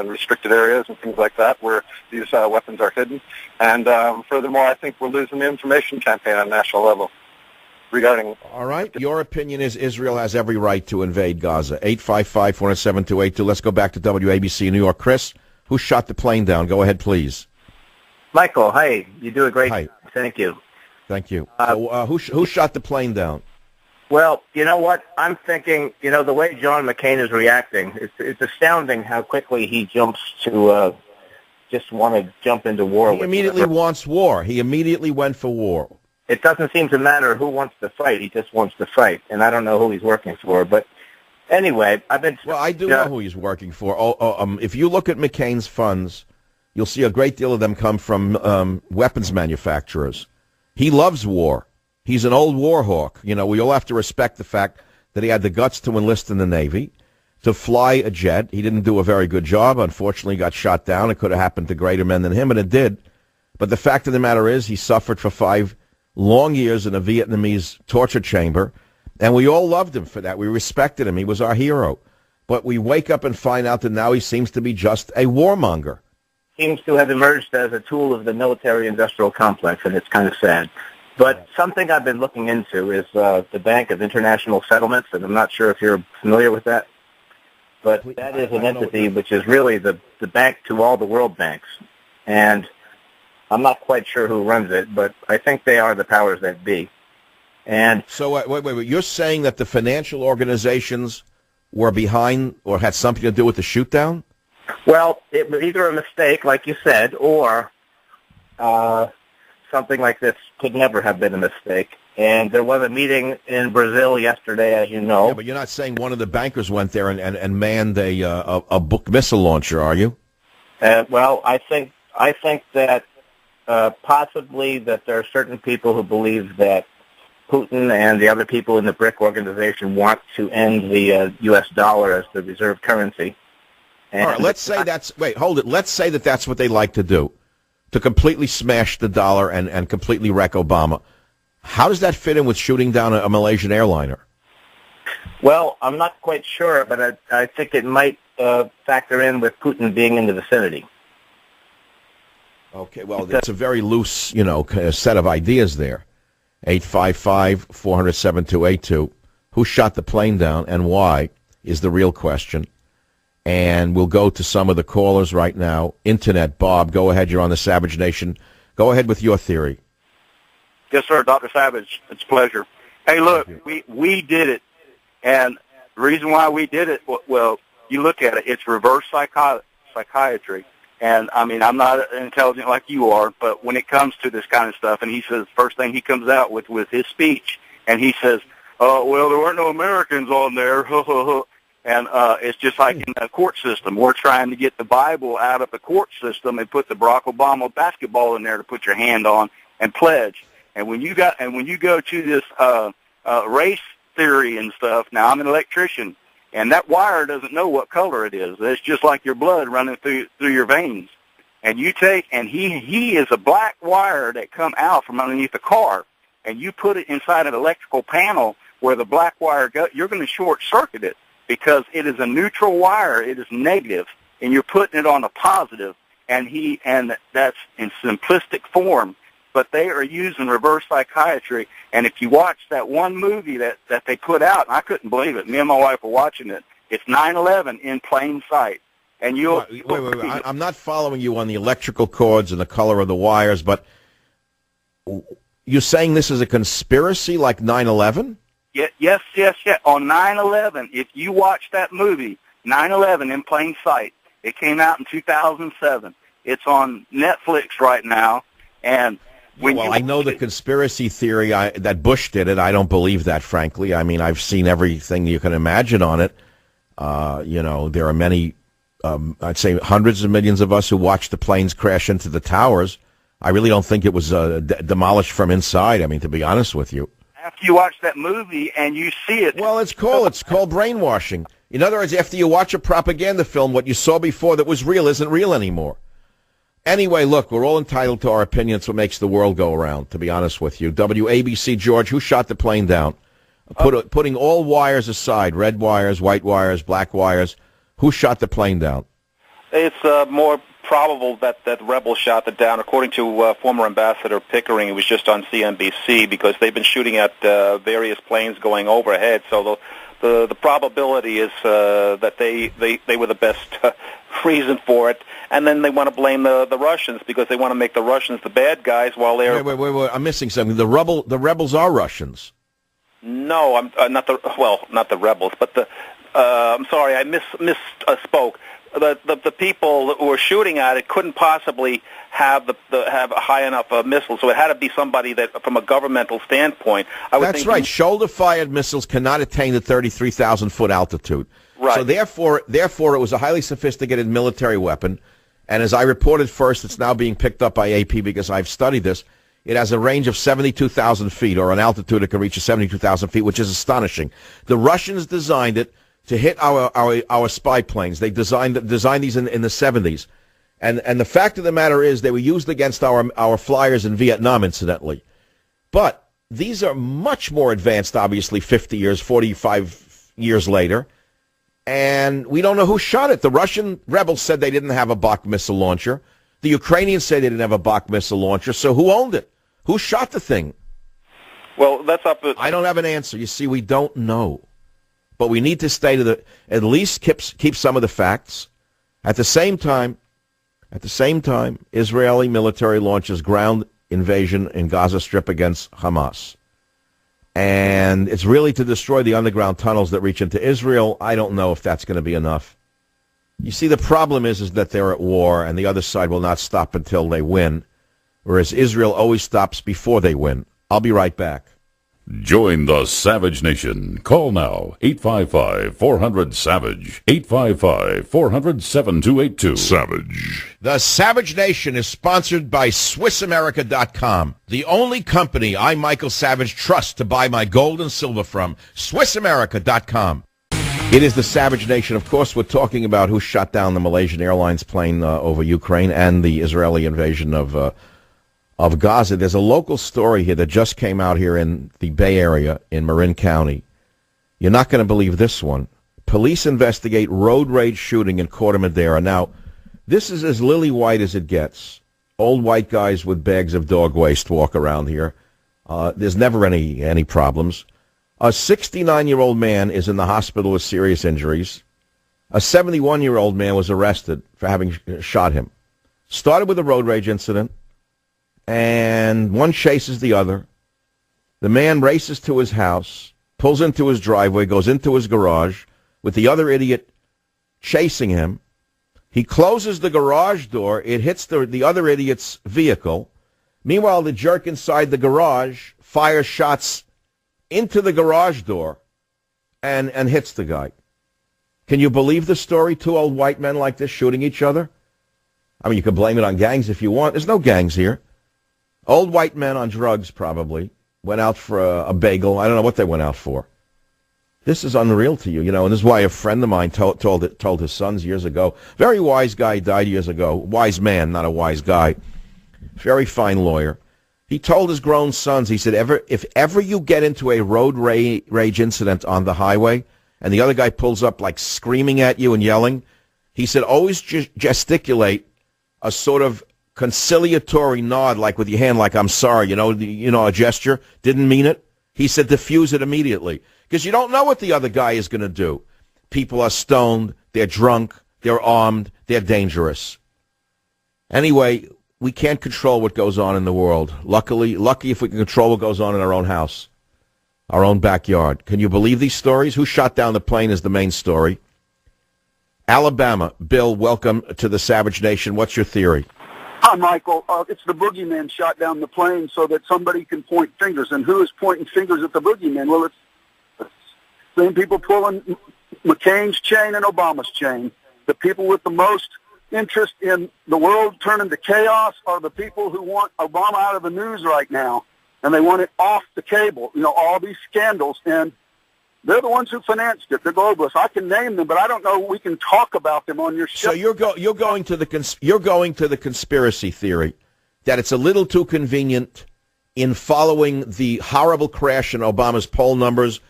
Speaker 6: restricted areas and things like that where these weapons are hidden. And furthermore, I think we're losing the information campaign on a national level regarding...
Speaker 4: All right. Your opinion is Israel has every right to invade Gaza. 855-407-282. Let's go back to WABC in New York. Chris, who shot the plane down? Go ahead, please.
Speaker 19: Michael, hi. You do a great...
Speaker 4: Hi.
Speaker 19: Thank you.
Speaker 4: Thank you. Who shot the plane down?
Speaker 19: Well, you know what? I'm thinking, the way John McCain is reacting, it's astounding how quickly he jumps to just want to jump into war.
Speaker 4: He immediately wants war. He immediately went for war.
Speaker 19: It doesn't seem to matter who wants to fight. He just wants to fight. And I don't know who he's working for. But anyway, I've been...
Speaker 4: Well, I do know who he's working for. If you look at McCain's funds, you'll see a great deal of them come from weapons manufacturers. He loves war. He's an old war hawk. We all have to respect the fact that he had the guts to enlist in the Navy, to fly a jet. He didn't do a very good job. Unfortunately, he got shot down. It could have happened to greater men than him, and it did. But the fact of the matter is he suffered for 5 long years in a Vietnamese torture chamber, and we all loved him for that. We respected him. He was our hero. But we wake up and find out that now he seems to be just a warmonger.
Speaker 19: Seems to have emerged as a tool of the military-industrial complex, and it's kind of sad. But something I've been looking into is the Bank of International Settlements, and I'm not sure if you're familiar with that. But that is an entity which is really the bank to all the world banks. And I'm not quite sure who runs it, but I think they are the powers that be. And
Speaker 4: so, wait. You're saying that the financial organizations were behind or had something to do with the shoot-down?
Speaker 19: Well, it was either a mistake, like you said, or... something like this could never have been a mistake. And there was a meeting in Brazil yesterday, as you know.
Speaker 4: Yeah, but you're not saying one of the bankers went there and manned a book missile launcher, are you?
Speaker 19: Well, I think that possibly that there are certain people who believe that Putin and the other people in the BRIC organization want to end the U.S. dollar as the reserve currency. And
Speaker 4: all right, let's say that's... Wait, hold it. Let's say that that's what they like to do, to completely smash the dollar and completely wreck Obama. How does that fit in with shooting down a Malaysian airliner?
Speaker 19: Well, I'm not quite sure, but I think it might factor in with Putin being in the vicinity.
Speaker 4: Okay, well, it's a very loose, set of ideas there. 855-400-7282. Who shot the plane down and why is the real question. And we'll go to some of the callers right now. Internet, Bob, go ahead. You're on the Savage Nation. Go ahead with your theory.
Speaker 3: Yes, sir, Dr. Savage. It's a pleasure. Hey, look, we did it. And the reason why we did it, well, you look at it, it's reverse psychiatry. And, I mean, I'm not intelligent like you are, but when it comes to this kind of stuff, and he says, first thing he comes out with his speech, and he says, well, there weren't no Americans on there, And it's just like in the court system. We're trying to get the Bible out of the court system and put the Barack Obama basketball in there to put your hand on and pledge. And when you go to this race theory and stuff, now I'm an electrician, and that wire doesn't know what color it is. It's just like your blood running through your veins. And you take, and he is a black wire that come out from underneath the car, and you put it inside an electrical panel where the black wire goes, you're going to short circuit it because it is a neutral wire. It is negative, and you're putting it on a positive, and that's in simplistic form. But they are using reverse psychiatry, and if you watch that one movie that they put out, and I couldn't believe it. Me and my wife were watching it. It's 9/11 in plain sight. And you'll
Speaker 4: wait. I'm not following you on the electrical cords and the color of the wires, but you're saying this is a conspiracy like 9/11?
Speaker 3: Yes. On 9/11, if you watch that movie, 9/11 in plain sight, it came out in 2007. It's on Netflix right now, and
Speaker 4: I know the conspiracy theory that Bush did it. I don't believe that, frankly. I mean, I've seen everything you can imagine on it. There are many, I'd say hundreds of millions of us who watched the planes crash into the towers. I really don't think it was demolished from inside, I mean, to be honest with you.
Speaker 3: After you watch that movie and you see it...
Speaker 4: Well, it's called brainwashing. In other words, after you watch a propaganda film, what you saw before that was real isn't real anymore. Anyway, look, we're all entitled to our opinion. It's what makes the world go around, to be honest with you. WABC, George, who shot the plane down? Putting all wires aside, red wires, white wires, black wires, who shot the plane down?
Speaker 7: It's more probable that rebels shot it down. According to former Ambassador Pickering, it was just on CNBC because they've been shooting at various planes going overhead. So the probability is that they were the best reason for it. And then they want to blame the Russians because they want to make the Russians the bad guys while they're...
Speaker 4: Wait, I'm missing something. The rebels are Russians.
Speaker 7: No, I'm not the rebels, but I'm sorry, I misspoke. The people who were shooting at it couldn't possibly have have high enough missiles, so it had to be somebody that, from a governmental standpoint,
Speaker 4: That's right. Shoulder-fired missiles cannot attain the 33,000-foot altitude.
Speaker 7: Right.
Speaker 4: So therefore, it was a highly sophisticated military weapon, and as I reported first, it's now being picked up by AP because I've studied this. It has a range of 72,000 feet, or an altitude that can reach 72,000 feet, which is astonishing. The Russians designed it to hit our spy planes. They designed these in the 70s. And the fact of the matter is they were used against our flyers in Vietnam, incidentally. But these are much more advanced, obviously, 45 years later. And we don't know who shot it. The Russian rebels said they didn't have a Bach missile launcher. The Ukrainians say they didn't have a Bach missile launcher. So who owned it? Who shot the thing?
Speaker 7: Well, that's up.
Speaker 4: I don't have an answer. You see, we don't know. But we need to stay to at least keep some of the facts. At the same time, Israeli military launches ground invasion in Gaza Strip against Hamas. And it's really to destroy the underground tunnels that reach into Israel. I don't know if that's going to be enough. You see, the problem is that they're at war, and the other side will not stop until they win, whereas Israel always stops before they win. I'll be right back.
Speaker 1: Join the Savage Nation. Call now, 855-400-SAVAGE, 855-400-7282. Savage.
Speaker 4: The Savage Nation is sponsored by SwissAmerica.com, the only company I, Michael Savage, trust to buy my gold and silver from. SwissAmerica.com. It is the Savage Nation. Of course, we're talking about who shot down the Malaysian Airlines plane over Ukraine and the Israeli invasion of Gaza. There's a local story here that just came out here in the Bay Area in Marin County. You're not going to believe this one. Police investigate road rage shooting in Corte Madera. Now, this is as lily white as it gets. Old white guys with bags of dog waste walk around here. There's never any problems. A 69-year-old man is in the hospital with serious injuries. A 71-year-old man was arrested for having shot him. Started with a road rage incident, and one chases the other. The man races to his house, pulls into his driveway, goes into his garage, with the other idiot chasing him. He closes the garage door. It hits the other idiot's vehicle. Meanwhile, the jerk inside the garage fires shots into the garage door and hits the guy. Can you believe the story? Two old white men like this shooting each other? I mean, you can blame it on gangs if you want. There's no gangs here. Old white men on drugs, probably, went out for a bagel. I don't know what they went out for. This is unreal to you, and this is why a friend of mine told his sons years ago. Very wise guy, died years ago. Wise man, not a wise guy. Very fine lawyer. He told his grown sons, he said, if ever you get into a road rage incident on the highway and the other guy pulls up like screaming at you and yelling, he said, always gesticulate a sort of conciliatory nod, like with your hand, like I'm sorry, a gesture. Didn't mean it. He said, diffuse it immediately. Because you don't know what the other guy is going to do. People are stoned, they're drunk, they're armed, they're dangerous. Anyway, we can't control what goes on in the world. Lucky if we can control what goes on in our own house, our own backyard. Can you believe these stories? Who shot down the plane is the main story. Alabama. Bill, welcome to the Savage Nation. What's your theory?
Speaker 22: Hi, Michael. It's the boogeyman shot down the plane so that somebody can point fingers. And who is pointing fingers at the boogeyman? Well, it's the same people pulling McCain's chain and Obama's chain. The people with the most interest in the world turning to chaos are the people who want Obama out of the news right now, and they want it off the cable. All these scandals, and They're the ones who financed it. The globalists. I can name them, but I don't know. We can talk about them on your show.
Speaker 4: So you're going to the conspiracy theory that it's a little too convenient in following the horrible crash in Obama's poll numbers,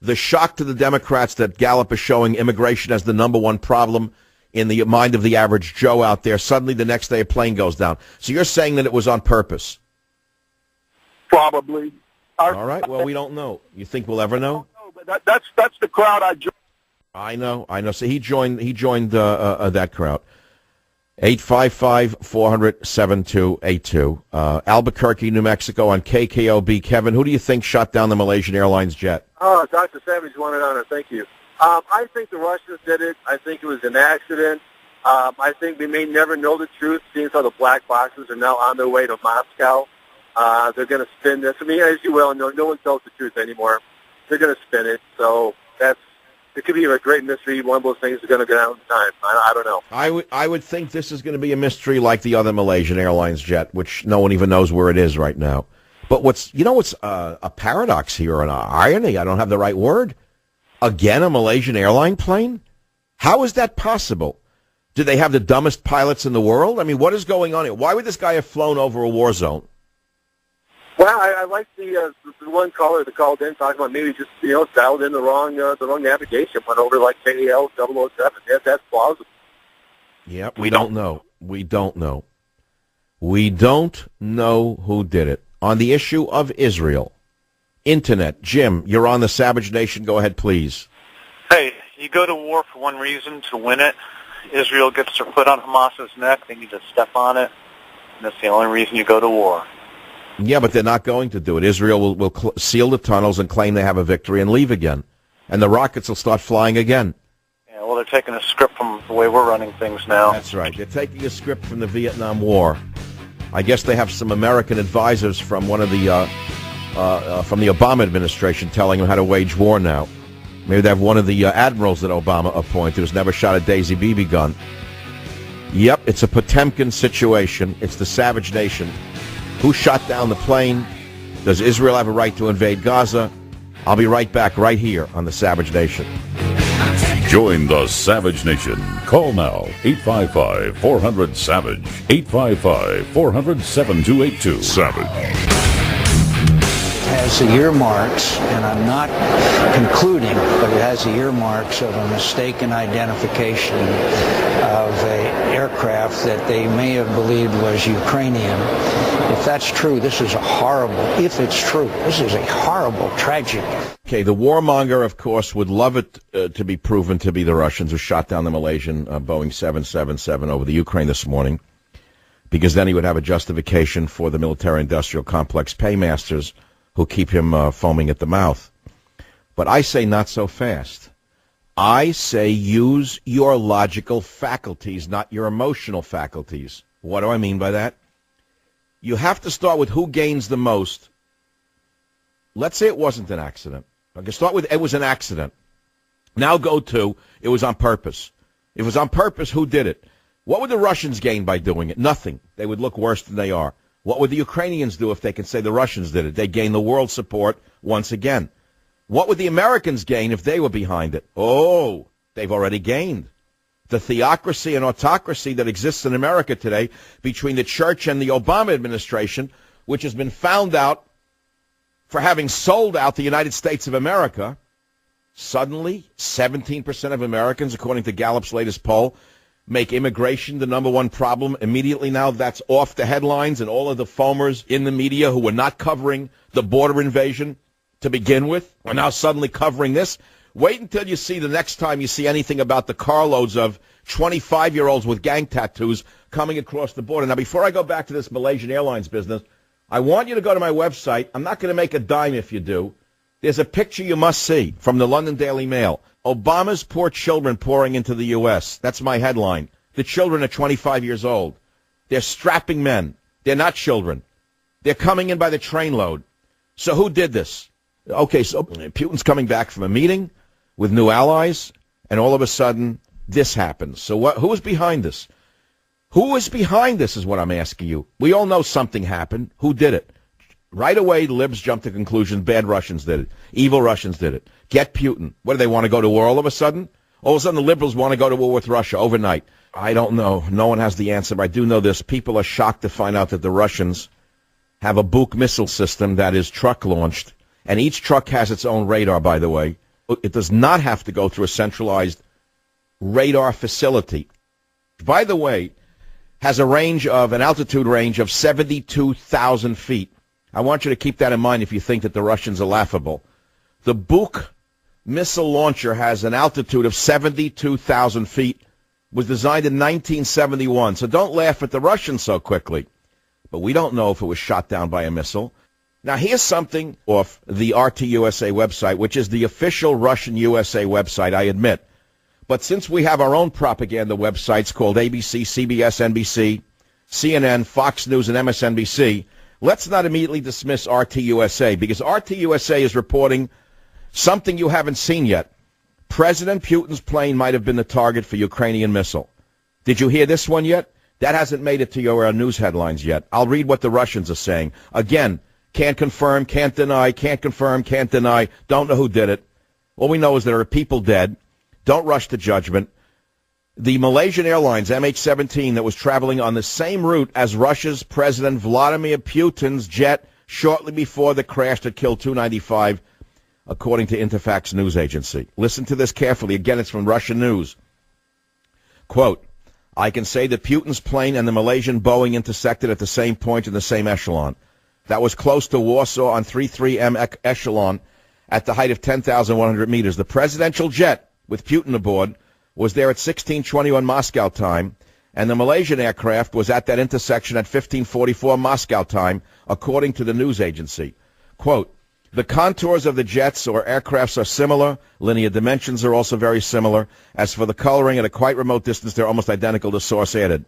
Speaker 4: the shock to the Democrats that Gallup is showing immigration as the number one problem in the mind of the average Joe out there. Suddenly the next day a plane goes down. So you're saying that it was on purpose?
Speaker 22: Probably.
Speaker 4: All right. Well, we don't know. You think we'll ever know?
Speaker 22: But that's the crowd I joined.
Speaker 4: I know. So he joined that crowd. 855-400-7282. Albuquerque, New Mexico on KKOB. Kevin, who do you think shot down the Malaysian Airlines jet?
Speaker 5: Oh, Dr. Savage wanted on it. Thank you. I think the Russians did it. I think it was an accident. I think we may never know the truth, seeing how the black boxes are now on their way to Moscow. They're going to spin this. I mean, as you well know, no one tells the truth anymore. They're going to spin it. So it could be a great mystery. One of those things is going to go down in time. I don't know.
Speaker 4: I would think this is going to be a mystery like the other Malaysian Airlines jet, which no one even knows where it is right now. But what's a paradox here, an irony, I don't have the right word. Again, a Malaysian airline plane? How is that possible? Do they have the dumbest pilots in the world? I mean, what is going on here? Why would this guy have flown over a war zone?
Speaker 5: Well, I like the one caller that called in talking about maybe just dialed in the wrong navigation, went over like KL 007. That's plausible.
Speaker 4: Yep, we don't know. We don't know. We don't know who did it. On the issue of Israel, Internet, Jim, you're on the Savage Nation. Go ahead, please.
Speaker 8: Hey, you go to war for one reason, to win it. Israel gets their foot on Hamas's neck. They need to step on it. And that's the only reason you go to war.
Speaker 4: Yeah, but they're not going to do it. Israel will seal the tunnels and claim they have a victory and leave again. And the rockets will start flying again.
Speaker 8: Yeah, well, they're taking a script from the way we're running things now.
Speaker 4: That's right. They're taking a script from the Vietnam War. I guess they have some American advisors from one of the from the Obama administration telling them how to wage war now. Maybe they have one of the admirals that Obama appointed who's never shot a Daisy BB gun. Yep, it's a Potemkin situation. It's the Savage Nation. Who shot down the plane? Does Israel have a right to invade Gaza? I'll be right back right here on the Savage Nation.
Speaker 1: Join the Savage Nation. Call now, 855-400-SAVAGE, 855-400-7282. Savage.
Speaker 23: Has the earmarks, and I'm not concluding, but it has the earmarks of a mistaken identification of an aircraft that they may have believed was Ukrainian. If that's true, this is a horrible, if it's true, this is a horrible tragedy.
Speaker 4: Okay, the warmonger, of course, would love it to be proven to be the Russians who shot down the Malaysian Boeing 777 over the Ukraine this morning, because then he would have a justification for the military-industrial complex paymasters who keep him foaming at the mouth. But I say not so fast. I say use your logical faculties, not your emotional faculties. What do I mean by that? You have to start with who gains the most. Let's say it wasn't an accident. Okay, start with it was an accident. Now go to it was on purpose. If it was on purpose, who did it? What would the Russians gain by doing it? Nothing. They would look worse than they are. What would the Ukrainians do if they can say the Russians did it? They gain the world's support once again. What would the Americans gain if they were behind it? Oh, they've already gained. The theocracy and autocracy that exists in America today between the church and the Obama administration, which has been found out for having sold out the United States of America, suddenly 17% of Americans, according to Gallup's latest poll, make immigration the number one problem. Immediately now that's off the headlines, and all of the foamers in the media who were not covering the border invasion to begin with are now suddenly covering this. Wait until you see the next time you see anything about the carloads of 25-year-olds with gang tattoos coming across the border. Now, before I go back to this Malaysian Airlines business, I want you to go to my website. I'm not going to make a dime if you do. There's a picture you must see from the London Daily Mail. Obama's poor children pouring into the U.S. That's my headline. The children are 25 years old. They're strapping men. They're not children. They're coming in by the trainload. So who did this? Okay, so Putin's coming back from a meeting with new allies, and all of a sudden this happens. So who is behind this? Who is behind this is what I'm asking you. We all know something happened. Who did it? Right away, the libs jumped to conclusion, bad Russians did it. Evil Russians did it. Get Putin. What, do they want to go to war all of a sudden? All of a sudden, the liberals want to go to war with Russia overnight. I don't know. No one has the answer, but I do know this. People are shocked to find out that the Russians have a Buk missile system that is truck-launched, and each truck has its own radar, by the way. It does not have to go through a centralized radar facility. By the way, has an altitude range of 72,000 feet. I want you to keep that in mind if you think that the Russians are laughable. The Buk missile launcher has an altitude of 72,000 feet, was designed in 1971, so don't laugh at the Russians so quickly. But we don't know if it was shot down by a missile. Now, here's something off the RT-USA website, which is the official Russian USA website, I admit. But since we have our own propaganda websites called ABC, CBS, NBC, CNN, Fox News, and MSNBC, let's not immediately dismiss RT-USA, because RT-USA is reporting something you haven't seen yet. President Putin's plane might have been the target for Ukrainian missile. Did you hear this one yet? That hasn't made it to your news headlines yet. I'll read what the Russians are saying. Again, can't confirm, can't deny, can't confirm, can't deny. Don't know who did it. All we know is there are people dead. Don't rush to judgment. The Malaysian Airlines MH17 that was traveling on the same route as Russia's President Vladimir Putin's jet shortly before the crash that killed 295, according to Interfax news agency. Listen to this carefully. Again, it's from Russian news. Quote, I can say that Putin's plane and the Malaysian Boeing intersected at the same point in the same echelon. That was close to Warsaw on 33M echelon at the height of 10,100 meters. The presidential jet with Putin aboard was there at 16:21 Moscow time, and the Malaysian aircraft was at that intersection at 15:44 Moscow time, according to the news agency. Quote, the contours of the jets or aircrafts are similar. Linear dimensions are also very similar. As for the coloring, at a quite remote distance, they're almost identical, the source added.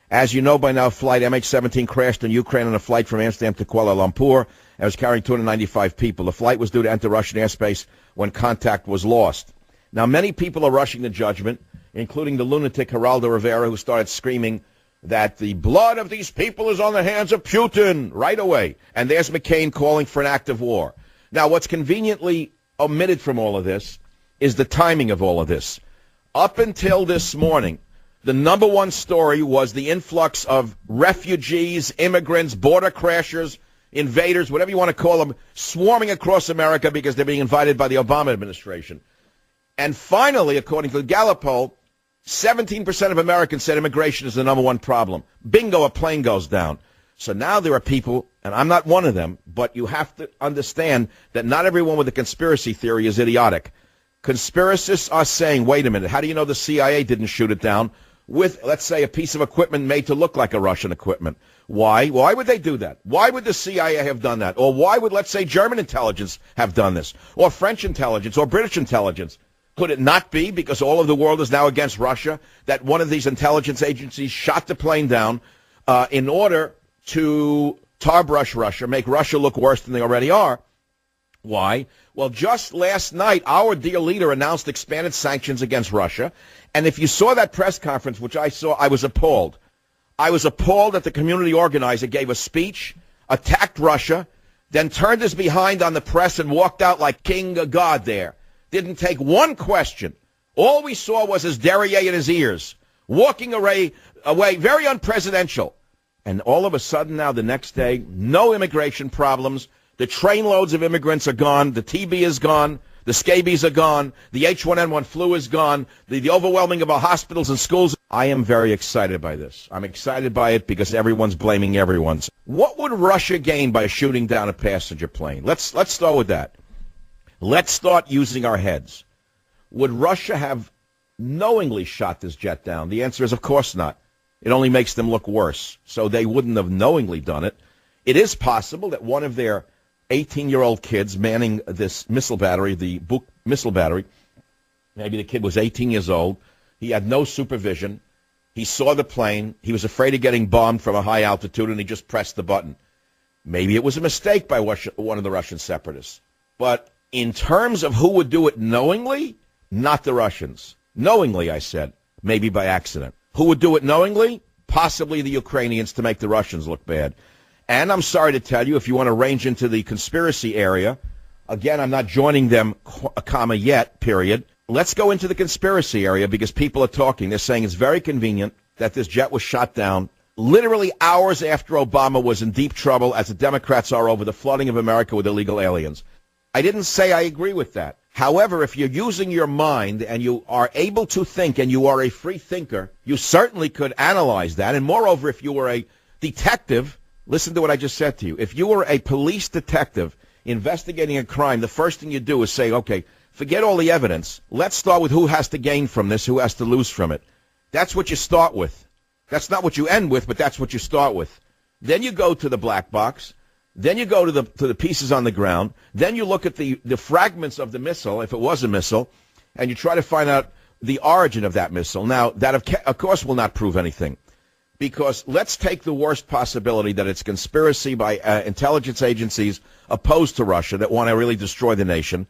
Speaker 4: As you know by now, flight MH17 crashed in Ukraine on a flight from Amsterdam to Kuala Lumpur and was carrying 295 people. The flight was due to enter Russian airspace when contact was lost. Now, many people are rushing to judgment, including the lunatic Geraldo Rivera, who started screaming that the blood of these people is on the hands of Putin right away. And there's McCain calling for an act of war. Now, what's conveniently omitted from all of this is the timing of all of this. Up until this morning, the number one story was the influx of refugees, immigrants, border crashers, invaders, whatever you want to call them, swarming across America because they're being invited by the Obama administration. And finally, according to the Gallup poll, 17% of Americans said immigration is the number one problem. Bingo, a plane goes down. So now there are people, and I'm not one of them, but you have to understand that not everyone with a conspiracy theory is idiotic. Conspiracists are saying, wait a minute, how do you know the CIA didn't shoot it down with, let's say, a piece of equipment made to look like a Russian equipment? Why? Why would they do that? Why would the CIA have done that? Or why would, let's say, German intelligence have done this? Or French intelligence? Or British intelligence? Could it not be, because all of the world is now against Russia, that one of these intelligence agencies shot the plane down in order to tar-brush Russia, make Russia look worse than they already are? Why? Well, just last night, our dear leader announced expanded sanctions against Russia. And if you saw that press conference, which I saw, I was appalled. I was appalled that the community organizer gave a speech, attacked Russia, then turned his behind on the press and walked out like King God there. Didn't take one question. All we saw was his derriere in his ears, walking away, very unpresidential. And all of a sudden now, the next day, no immigration problems. The trainloads of immigrants are gone. The TB is gone. The scabies are gone. The H1N1 flu is gone. The overwhelming of our hospitals and schools. I am very excited by this. I'm excited by it because everyone's blaming everyone. What would Russia gain by shooting down a passenger plane? Let's start with that. Let's start using our heads. Would Russia have knowingly shot this jet down? The answer is, of course not. It only makes them look worse. So they wouldn't have knowingly done it. It is possible that one of their 18-year-old kids manning this missile battery, the Buk missile battery, maybe the kid was 18 years old. He had no supervision. He saw the plane. He was afraid of getting bombed from a high altitude, and he just pressed the button. Maybe it was a mistake by one of the Russian separatists. But in terms of who would do it knowingly, not the Russians. Knowingly, I said, maybe by accident. Who would do it knowingly? Possibly the Ukrainians to make the Russians look bad. And I'm sorry to tell you, if you want to range into the conspiracy area, again, I'm not joining them, comma, yet, period. Let's go into the conspiracy area because people are talking. They're saying it's very convenient that this jet was shot down literally hours after Obama was in deep trouble, as the Democrats are over the flooding of America with illegal aliens. I didn't say I agree with that. However, if you're using your mind and you are able to think and you are a free thinker, you certainly could analyze that. And moreover, if you were a detective, listen to what I just said to you. If you were a police detective investigating a crime, the first thing you do is say, okay, forget all the evidence. Let's start with who has to gain from this, who has to lose from it. That's what you start with. That's not what you end with, but that's what you start with. Then you go to the black box. Then you go to the pieces on the ground. Then you look at the fragments of the missile, if it was a missile, and you try to find out the origin of that missile. Now, that, of course, will not prove anything. Because let's take the worst possibility that it's conspiracy by intelligence agencies opposed to Russia that want to really destroy the nation,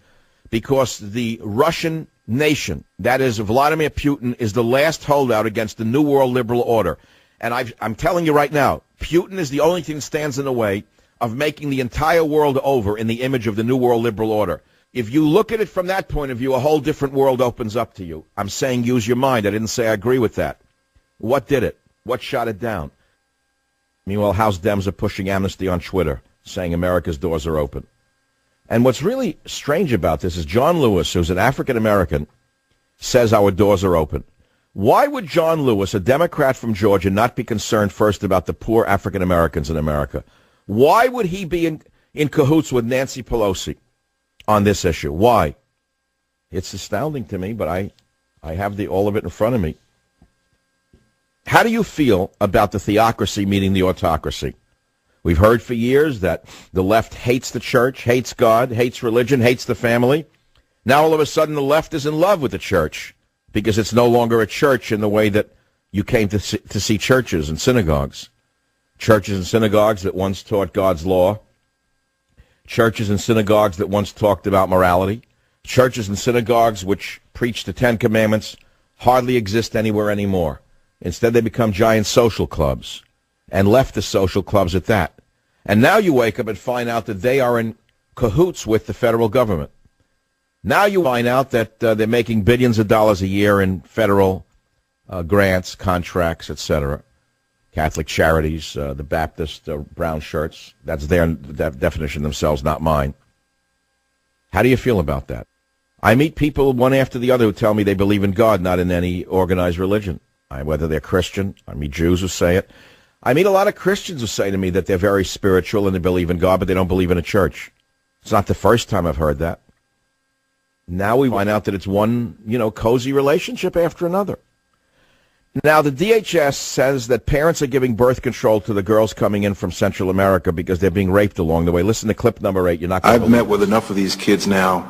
Speaker 4: because the Russian nation, that is Vladimir Putin, is the last holdout against the New World Liberal Order. And I'm telling you right now, Putin is the only thing that stands in the way of making the entire world over in the image of the New World Liberal Order. If you look at it from that point of view, a whole different world opens up to you. I'm saying use your mind. I didn't say I agree with that. What did it? What shot it down? Meanwhile, House Dems are pushing amnesty on Twitter, saying America's doors are open. And what's really strange about this is John Lewis, who's an African-American, says our doors are open. Why would John Lewis, a Democrat from Georgia, not be concerned first about the poor African-Americans in America? Why would he be in cahoots with Nancy Pelosi on this issue? Why? It's astounding to me, but I have all of it in front of me. How do you feel about the theocracy meeting the autocracy? We've heard for years that the left hates the church, hates God, hates religion, hates the family. Now all of a sudden the left is in love with the church because it's no longer a church in the way that you came to see churches and synagogues. Churches and synagogues that once taught God's law. Churches and synagogues that once talked about morality. Churches and synagogues which preach the Ten Commandments hardly exist anywhere anymore. Instead, they become giant social clubs, and leftist social clubs at that. And now you wake up and find out that they are in cahoots with the federal government. Now you find out that they're making billions of dollars a year in federal grants, contracts, etc. Catholic Charities, the Baptist brown shirts. That's their definition themselves, not mine. How do you feel about that? I meet people one after the other who tell me they believe in God, not in any organized religion. Whether they're Christian, I meet Jews who say it. I meet a lot of Christians who say to me that they're very spiritual and they believe in God, but they don't believe in a church. It's not the first time I've heard that. Now we find out that it's one, cozy relationship after another. Now, the DHS says that parents are giving birth control to the girls coming in from Central America because they're being raped along the way. Listen to clip number 8. You're not going to
Speaker 10: I've met with enough of these kids now,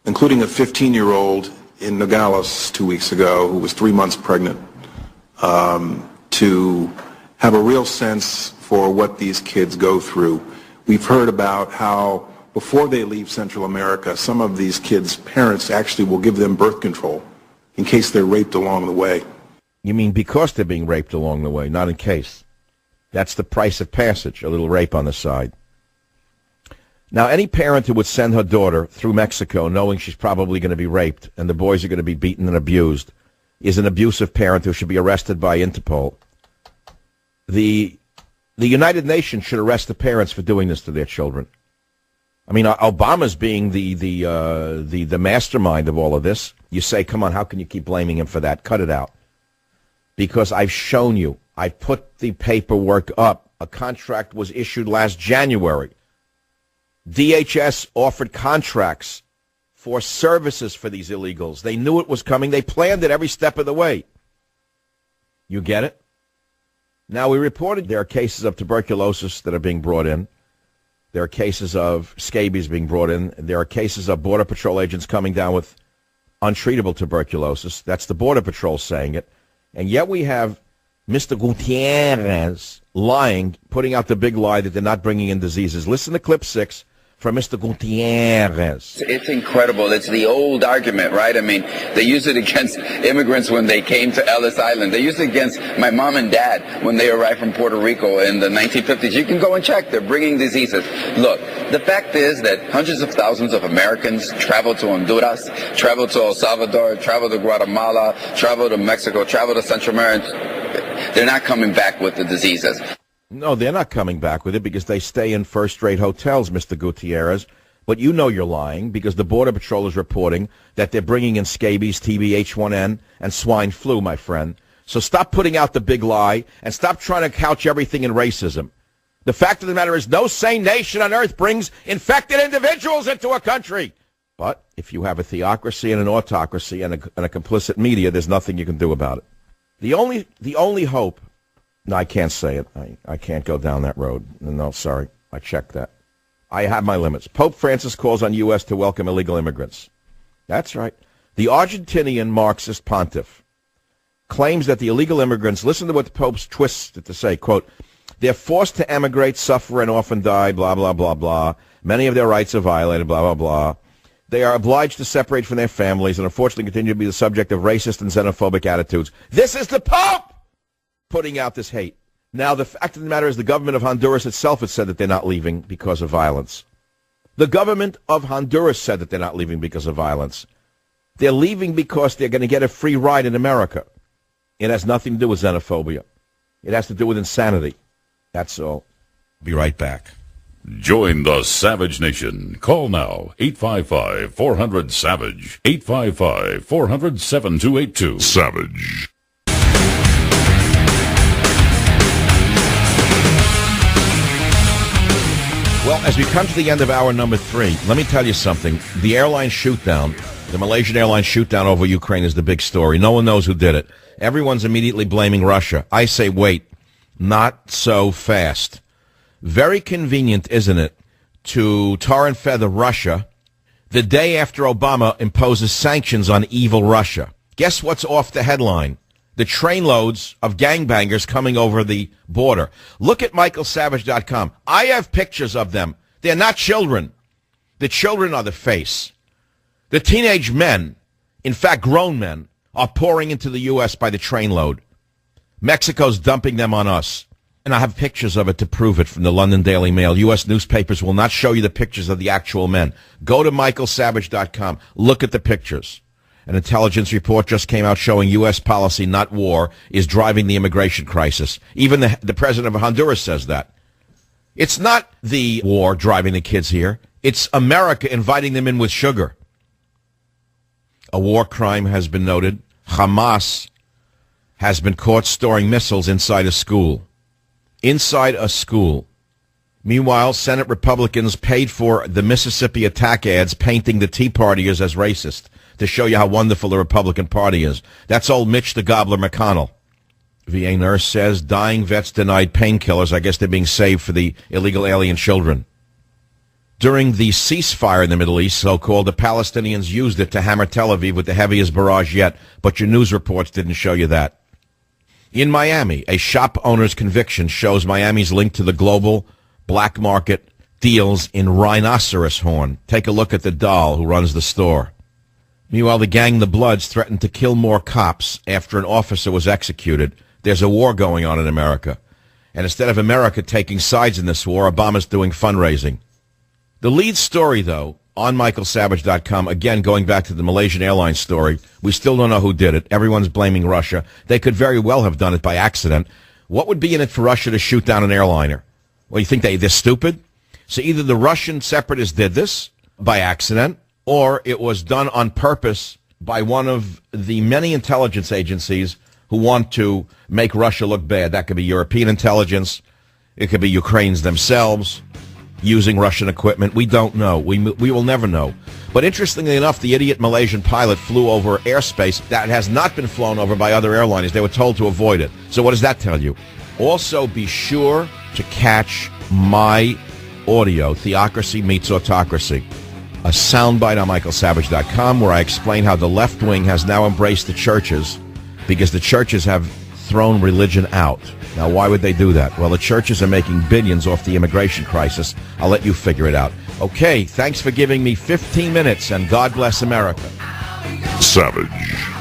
Speaker 10: including a 15-year-old in Nogales 2 weeks ago who was 3 months pregnant, to have a real sense for what these kids go through. We've heard about how before they leave Central America, some of these kids' parents actually will give them birth control in case they're raped along the way.
Speaker 4: You mean because they're being raped along the way, not in case. That's the price of passage, a little rape on the side. Now, any parent who would send her daughter through Mexico knowing she's probably going to be raped and the boys are going to be beaten and abused is an abusive parent who should be arrested by Interpol. The United Nations should arrest the parents for doing this to their children. I mean, Obama's being the mastermind of all of this. You say, come on, how can you keep blaming him for that? Cut it out. Because I've shown you. I put the paperwork up. A contract was issued last January. DHS offered contracts for services for these illegals. They knew it was coming. They planned it every step of the way. You get it? Now, we reported there are cases of tuberculosis that are being brought in. There are cases of scabies being brought in. There are cases of Border Patrol agents coming down with untreatable tuberculosis. That's the Border Patrol saying it. And yet we have Mr. Gutierrez lying, putting out the big lie that they're not bringing in diseases. Listen to clip 6. from Mr. Gutierrez.
Speaker 11: It's incredible. It's the old argument, right? I mean, they used it against immigrants when they came to Ellis Island. They used it against my mom and dad when they arrived from Puerto Rico in the 1950s. You can go and check. They're bringing diseases. Look, the fact is that hundreds of thousands of Americans travel to Honduras, travel to El Salvador, travel to Guatemala, travel to Mexico, travel to Central America. They're not coming back with the diseases.
Speaker 4: No, they're not coming back with it because they stay in first-rate hotels, Mr. Gutierrez. But you know you're lying because the Border Patrol is reporting that they're bringing in scabies, TB, H1N, and swine flu, my friend. So stop putting out the big lie and stop trying to couch everything in racism. The fact of the matter is no sane nation on earth brings infected individuals into a country. But if you have a theocracy and an autocracy and a complicit media, there's nothing you can do about it. The only hope... No, I can't say it. I can't go down that road. No, sorry. I checked that. I have my limits. Pope Francis calls on U.S. to welcome illegal immigrants. That's right. The Argentinian Marxist pontiff claims that the illegal immigrants, listen to what the Pope's twisted to say, quote, they're forced to emigrate, suffer, and often die, blah, blah, blah, blah. Many of their rights are violated, blah, blah, blah. They are obliged to separate from their families and unfortunately continue to be the subject of racist and xenophobic attitudes. This is the Pope putting out this hate. Now, the fact of the matter is the government of Honduras itself has said that they're not leaving because of violence. The government of Honduras said that they're not leaving because of violence. They're leaving because they're going to get a free ride in America. It has nothing to do with xenophobia. It has to do with insanity. That's all. Be right back.
Speaker 1: Join the Savage Nation. Call now, 855-400-SAVAGE, 855-400-7282. Savage.
Speaker 4: Well, as we come to the end of hour number 3, let me tell you something. The airline shoot-down, the Malaysian airline shoot-down over Ukraine is the big story. No one knows who did it. Everyone's immediately blaming Russia. I say, wait, not so fast. Very convenient, isn't it, to tar and feather Russia the day after Obama imposes sanctions on evil Russia. Guess what's off the headline? The trainloads of gangbangers coming over the border. Look at michaelsavage.com. I have pictures of them. They're not children. The children are the face. The teenage men, in fact grown men, are pouring into the U.S. by the trainload. Mexico's dumping them on us. And I have pictures of it to prove it from the London Daily Mail. U.S. newspapers will not show you the pictures of the actual men. Go to michaelsavage.com. Look at the pictures. An intelligence report just came out showing U.S. policy, not war, is driving the immigration crisis. Even the president of Honduras says that. It's not the war driving the kids here. It's America inviting them in with sugar. A war crime has been noted. Hamas has been caught storing missiles inside a school. Inside a school. Meanwhile, Senate Republicans paid for the Mississippi attack ads painting the Tea Partiers as racist, to show you how wonderful the Republican Party is. That's old Mitch the Gobbler McConnell. VA nurse says dying vets denied painkillers. I guess they're being saved for the illegal alien children. During the ceasefire in the Middle East, so-called, the Palestinians used it to hammer Tel Aviv with the heaviest barrage yet, but your news reports didn't show you that. In Miami, a shop owner's conviction shows Miami's link to the global black market deals in rhinoceros horn. Take a look at the doll who runs the store. Meanwhile, the gang The Bloods threatened to kill more cops after an officer was executed. There's a war going on in America. And instead of America taking sides in this war, Obama's doing fundraising. The lead story, though, on michaelsavage.com, again, going back to the Malaysian Airlines story, we still don't know who did it. Everyone's blaming Russia. They could very well have done it by accident. What would be in it for Russia to shoot down an airliner? Well, you think they're stupid? So either the Russian separatists did this by accident, or it was done on purpose by one of the many intelligence agencies who want to make Russia look bad. That could be European intelligence. It could be Ukrainians themselves using Russian equipment. We don't know. We will never know. But interestingly enough, the idiot Malaysian pilot flew over airspace that has not been flown over by other airliners. They were told to avoid it. So what does that tell you? Also, be sure to catch my audio, Theocracy Meets Autocracy, a soundbite on michaelsavage.com where I explain how the left wing has now embraced the churches because the churches have thrown religion out. Now, why would they do that? Well, the churches are making billions off the immigration crisis. I'll let you figure it out. Okay, thanks for giving me 15 minutes, and God bless America.
Speaker 1: Savage.